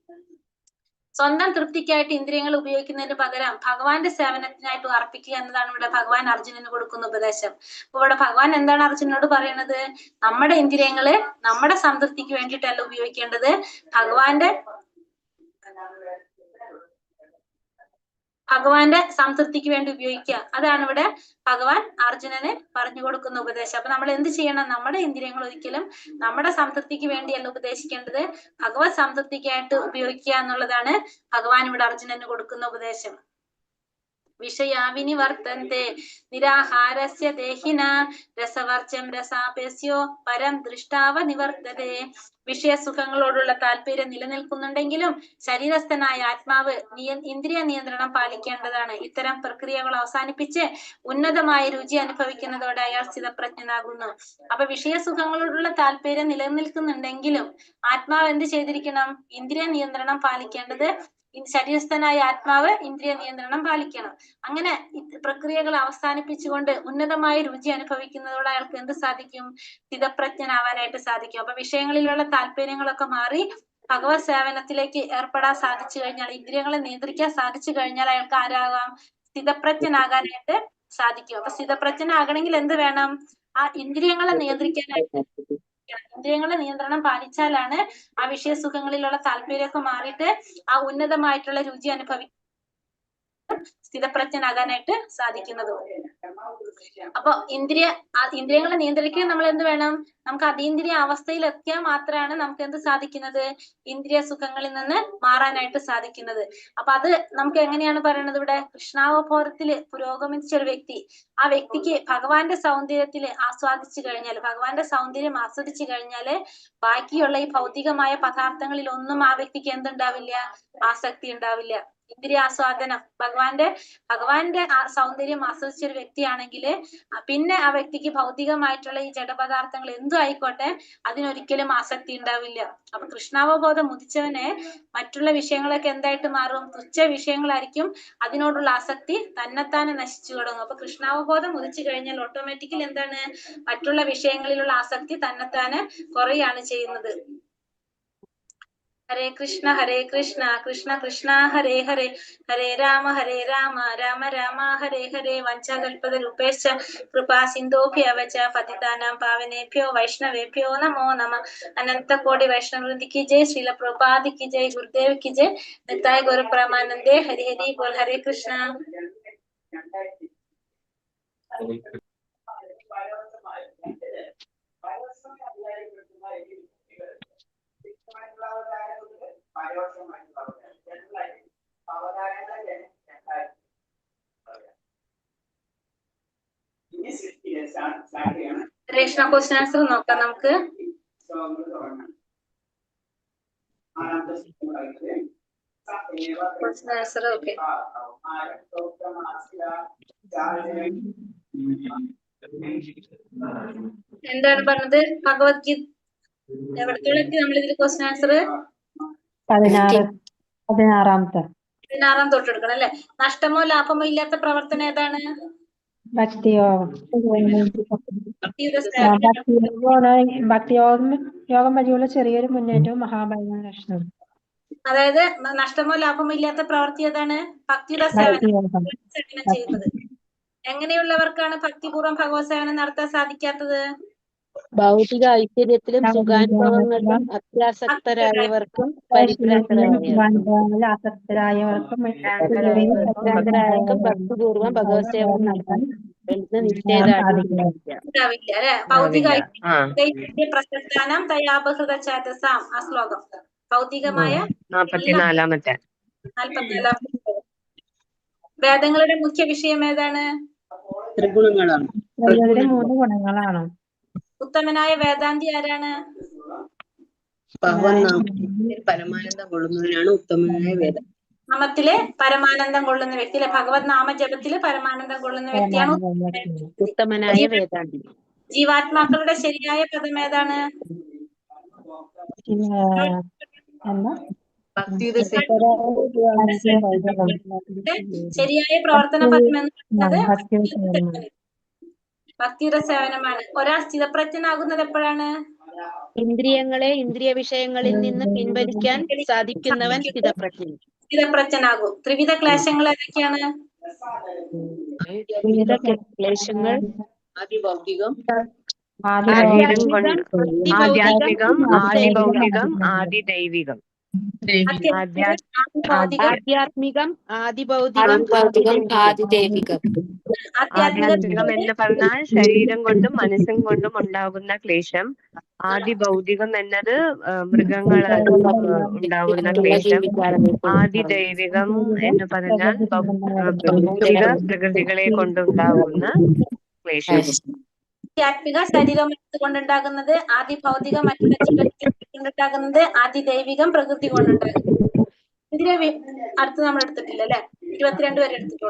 സ്വന്തം തൃപ്തിക്കായിട്ട് ഇന്ദ്രിയങ്ങൾ ഉപയോഗിക്കുന്നതിന് പകരം ഭഗവാന്റെ സേവനത്തിനായിട്ട് അർപ്പിക്കുക എന്നതാണ് ഇവിടെ ഭഗവാൻ അർജുനന് കൊടുക്കുന്ന ഉപദേശം. അപ്പൊ ഇവിടെ ഭഗവാൻ എന്താണ് അർജുനനോട് പറയുന്നത്? നമ്മുടെ ഇന്ദ്രിയങ്ങള് നമ്മുടെ സംതൃപ്തിക്ക് വേണ്ടിയിട്ടല്ല ഉപയോഗിക്കേണ്ടത്, ഭഗവാന്റെ സംതൃപ്തിക്ക് വേണ്ടി ഉപയോഗിക്കുക. അതാണ് ഇവിടെ ഭഗവാൻ അർജുനന് പറഞ്ഞു കൊടുക്കുന്ന ഉപദേശം. അപ്പൊ നമ്മൾ എന്ത് ചെയ്യണം? നമ്മുടെ ഇന്ദ്രിയങ്ങൾ ഒരിക്കലും നമ്മുടെ സംതൃപ്തിക്ക് വേണ്ടിയല്ല ഉപദേശിക്കേണ്ടത്, ഭഗവത് സംതൃപ്തിക്കായിട്ട് ഉപയോഗിക്കുക എന്നുള്ളതാണ് ഭഗവാൻ ഇവിടെ അർജുനന് കൊടുക്കുന്ന ഉപദേശം. വിഷയാവിനി വർത്തന്തെ നിരാഹാരസ്യ ദേഹിന രസവർജം രസാപേസ്യോ പരം ദൃഷ്ടാവ നിവർത്തതേ. വിഷയസുഖങ്ങളോടുള്ള താല്പര്യം നിലനിൽക്കുന്നുണ്ടെങ്കിലും ശരീരസ്ഥനായ ആത്മാവ് ഇന്ദ്രിയ നിയന്ത്രണം പാലിക്കേണ്ടതാണ്. ഇത്തരം പ്രക്രിയകൾ അവസാനിപ്പിച്ച് ഉന്നതമായ രുചി അനുഭവിക്കുന്നതോടെ അയാൾ സ്ഥിതപ്രജ്ഞനാകുന്നു. അപ്പൊ വിഷയസുഖങ്ങളോടുള്ള താല്പര്യം നിലനിൽക്കുന്നുണ്ടെങ്കിലും ആത്മാവ് എന്ത് ചെയ്തിരിക്കണം? ഇന്ദ്രിയ നിയന്ത്രണം പാലിക്കേണ്ടത്, ശരീരസ്ഥനായ ആത്മാവ് ഇന്ദ്രിയ നിയന്ത്രണം പാലിക്കണം. അങ്ങനെ പ്രക്രിയകൾ അവസാനിപ്പിച്ചുകൊണ്ട് ഉന്നതമായ രുചി അനുഭവിക്കുന്നതോടെ അയാൾക്ക് എന്ത് സാധിക്കും? സ്ഥിതപ്രജ്ഞനാവാനായിട്ട് സാധിക്കും. അപ്പൊ വിഷയങ്ങളിലുള്ള താല്പര്യങ്ങളൊക്കെ മാറി ഭഗവത് സേവനത്തിലേക്ക് ഏർപ്പെടാൻ സാധിച്ചു കഴിഞ്ഞാൽ, ഇന്ദ്രിയങ്ങളെ നിയന്ത്രിക്കാൻ സാധിച്ചു കഴിഞ്ഞാൽ അയാൾക്ക് ആരാകാം? സ്ഥിതപ്രജ്ഞനാകാനായിട്ട് സാധിക്കും. അപ്പൊ സ്ഥിതപ്രജ്ഞനാകണമെങ്കിൽ എന്ത് വേണം? ആ ഇന്ദ്രിയങ്ങളെ നിയന്ത്രിക്കാനായിട്ട്, ഇന്ദ്രിയങ്ങളുടെ നിയന്ത്രണം പാലിച്ചാലാണ് ആ വിഷയസുഖങ്ങളിലുള്ള താല്പര്യമൊക്കെ മാറിയിട്ട് ആ ഉന്നതമായിട്ടുള്ള രുചി സ്ഥിതപ്രജ്ഞനാകാനായിട്ട് സാധിക്കുന്നത്. അപ്പൊ ഇന്ദ്രിയങ്ങളെ നിയന്ത്രിക്കാൻ നമ്മൾ എന്ത് വേണം? നമുക്ക് അതീന്ദ്രിയ അവസ്ഥയിൽ എത്തിയാൽ മാത്രമാണ് നമുക്ക് എന്ത് സാധിക്കുന്നത്? ഇന്ദ്രിയ സുഖങ്ങളിൽ നിന്ന് മാറാനായിട്ട് സാധിക്കുന്നത്. അപ്പൊ അത് നമുക്ക് എങ്ങനെയാണ് പറയുന്നത്? ഇവിടെ കൃഷ്ണാവബോധത്തില് പുരോഗമിച്ച ഒരു വ്യക്തി, ആ വ്യക്തിക്ക് ഭഗവാന്റെ സൗന്ദര്യത്തില് ആസ്വാദിച്ചു കഴിഞ്ഞാൽ, ഭഗവാന്റെ സൗന്ദര്യം ആസ്വദിച്ചു കഴിഞ്ഞാല് ബാക്കിയുള്ള ഈ ഭൗതികമായ പദാർത്ഥങ്ങളിൽ ഒന്നും ആ വ്യക്തിക്ക് എന്തുണ്ടാവില്ല? ആസക്തി ഉണ്ടാവില്ല. ഇന്ദ്രിയാസ്വാദനം, ഭഗവാന്റെ ആ സൗന്ദര്യം ആസ്വദിച്ച ഒരു വ്യക്തിയാണെങ്കിൽ പിന്നെ ആ വ്യക്തിക്ക് ഭൗതികമായിട്ടുള്ള ഈ ജഡപദാർത്ഥങ്ങൾ എന്തും ആയിക്കോട്ടെ അതിനൊരിക്കലും ആസക്തി ഉണ്ടാവില്ല. അപ്പൊ കൃഷ്ണാവബോധം ഉദിച്ചവന് മറ്റുള്ള വിഷയങ്ങളൊക്കെ എന്തായിട്ട് മാറും? തുച്ഛ വിഷയങ്ങളായിരിക്കും. അതിനോടുള്ള ആസക്തി തന്നെത്താനെ നശിച്ചു തുടങ്ങും. അപ്പൊ കൃഷ്ണാവബോധം ഉദിച്ചു കഴിഞ്ഞാൽ ഓട്ടോമാറ്റിക്കലി എന്താണ്? മറ്റുള്ള വിഷയങ്ങളിലുള്ള ആസക്തി തന്നെത്താനെ കുറയാണ് ചെയ്യുന്നത്. ഹരേ കൃഷ്ണ കൃഷ്ണ കൃഷ്ണ ഹരേ ഹരേ, ഹരേ രാമ രാമ രാമ ഹരേ ഹരേ. വഞ്ചകൽപതരൂപേശ്ച കൃപാ സിന്ധോഭ്യവച പതിതാനാം പാവനേഭ്യോ വൈഷ്ണവേഭ്യോ നമോ നമ. അനന്തകോടി വൈഷ്ണവൃന്ദി കി ജയ്, ശ്രീല പ്രഭുപാദ് കി ജയ്, ഗുരുദേവ് കി ജയ്, നിത്തായ ഗുരു പ്രമാനന്ദേ. ഹരി ഹരി ബോൽ. ഹരേ കൃഷ്ണ. കൃഷ്ണ ക്വസ്റ്റ്യൻ ആൻസർ നോക്കാം നമുക്ക്. Question answer okay. എന്താണ് പറഞ്ഞത്? ഭഗവത്ഗീത എവിടത്തോളെത്തി നമ്മൾ ഇതിൽ? ക്വസ്റ്റ്യൻ ആൻസർ 16 തൊട്ട് എടുക്കണം അല്ലെ? നഷ്ടമോ ലാഭമോ ഇല്ലാത്ത പ്രവർത്തനം ഏതാണ്? ഭക്തിയോഗം. യോഗം വഴിയുള്ള ചെറിയൊരു മുന്നേറ്റവും മഹാഭാഗ്യ ലക്ഷണം. അതായത് നഷ്ടമോ ലാഭമോ ഇല്ലാത്ത പ്രവൃത്തി ഏതാണ്? ഭക്തിയുടെ സേവനം ചെയ്യുന്നത്. എങ്ങനെയുള്ളവർക്കാണ് ഭക്തിപൂർവ്വം ഭഗവത് സേവനം നടത്താൻ സാധിക്കാത്തത്? ഭൗതിക ഐശ്വര്യത്തിലും സുഖാനുഭവങ്ങളിലും അത്യാസക്തരായവർക്കും ആസക്തരായവർക്കും ഭക്തിപൂർവ്വം ഭഗവത് സേവനം നടത്താൻ ഉണ്ടാവില്ല അല്ലെ? ഭൗതിക പ്രസക്താനം തയാപഹൃത ചേതസാം. ആ ശ്ലോകം ഭൗതികമായ 44-ാമത്തെ. വേദങ്ങളുടെ മുഖ്യ വിഷയം ഏതാണ്? ത്രിഗുണങ്ങളാണ്. 3 ഗുണങ്ങളാണ്. ഉത്തമനായ വേദാന്തി ആരാണ്? പരമാനന്ദം കൊള്ളുന്നവനാണ് ഉത്തമനായ വേദം. നാമത്തില് പരമാനന്ദം കൊള്ളുന്ന വ്യക്തി അല്ലെ? ഭഗവത് നാമജപത്തില് പരമാനന്ദം കൊള്ളുന്ന വ്യക്തിയാണ് ഉത്തമനായ വേദാന്തി. ജീവാത്മാക്കളുടെ ശരിയായ പദം ഏതാണ്? ശരിയായ പ്രവർത്തന പദം എന്നുള്ളത് ഭക്തിയുടെ സേവനമാണ്. ഒരാൾ സ്ഥിതപ്രജ്ഞനാകുന്നത് എപ്പോഴാണ്? ഇന്ദ്രിയങ്ങളെ ഇന്ദ്രിയ വിഷയങ്ങളിൽ നിന്ന് പിൻവലിക്കാൻ സാധിക്കുന്നവൻ സ്ഥിതപ്രജ്ഞൻ. ത്രിവിധപ്രജ്ഞനാകും. ത്രിവിധ ക്ലേശങ്ങൾ ഏതൊക്കെയാണ്? വിവിധ ക്ലേശങ്ങൾ ആദിഭൗതികം, ആധ്യാത്മികം, ആധ്യാത്മികം, ആദിഭൗതികം, ആദിദൈവികം. ആധ്യാത്മികം, ആദിഭൗതികം, ആദിദൈവികം. ആധ്യാത്മികം എന്ന് പറഞ്ഞാൽ ശരീരം കൊണ്ടും മനസ്സും കൊണ്ടും ഉണ്ടാകുന്ന ക്ലേശം. ആദിഭൗതികം എന്നത് മൃഗങ്ങളാൽ ഉണ്ടാകുന്ന ക്ലേശം. ആദിദൈവികം എന്ന് പറഞ്ഞാൽ ഭൗതിക പ്രകൃതികളെ കൊണ്ടുണ്ടാകുന്ന ക്ലേശം. ആധ്യാത്മിക ശരീരം കൊണ്ടുണ്ടാകുന്നത്, ആദിഭൗതികം മറ്റുള്ള ജീവൻ കൊണ്ടുണ്ടാകുന്നത്, ആദിദൈവികം പ്രകൃതി കൊണ്ടുണ്ടാകുന്നത്. ഇതിനെ അടുത്ത് നമ്മൾ എടുത്തിട്ടില്ല അല്ലെ? 22 വരെ എടുത്തിട്ടുള്ളൂ.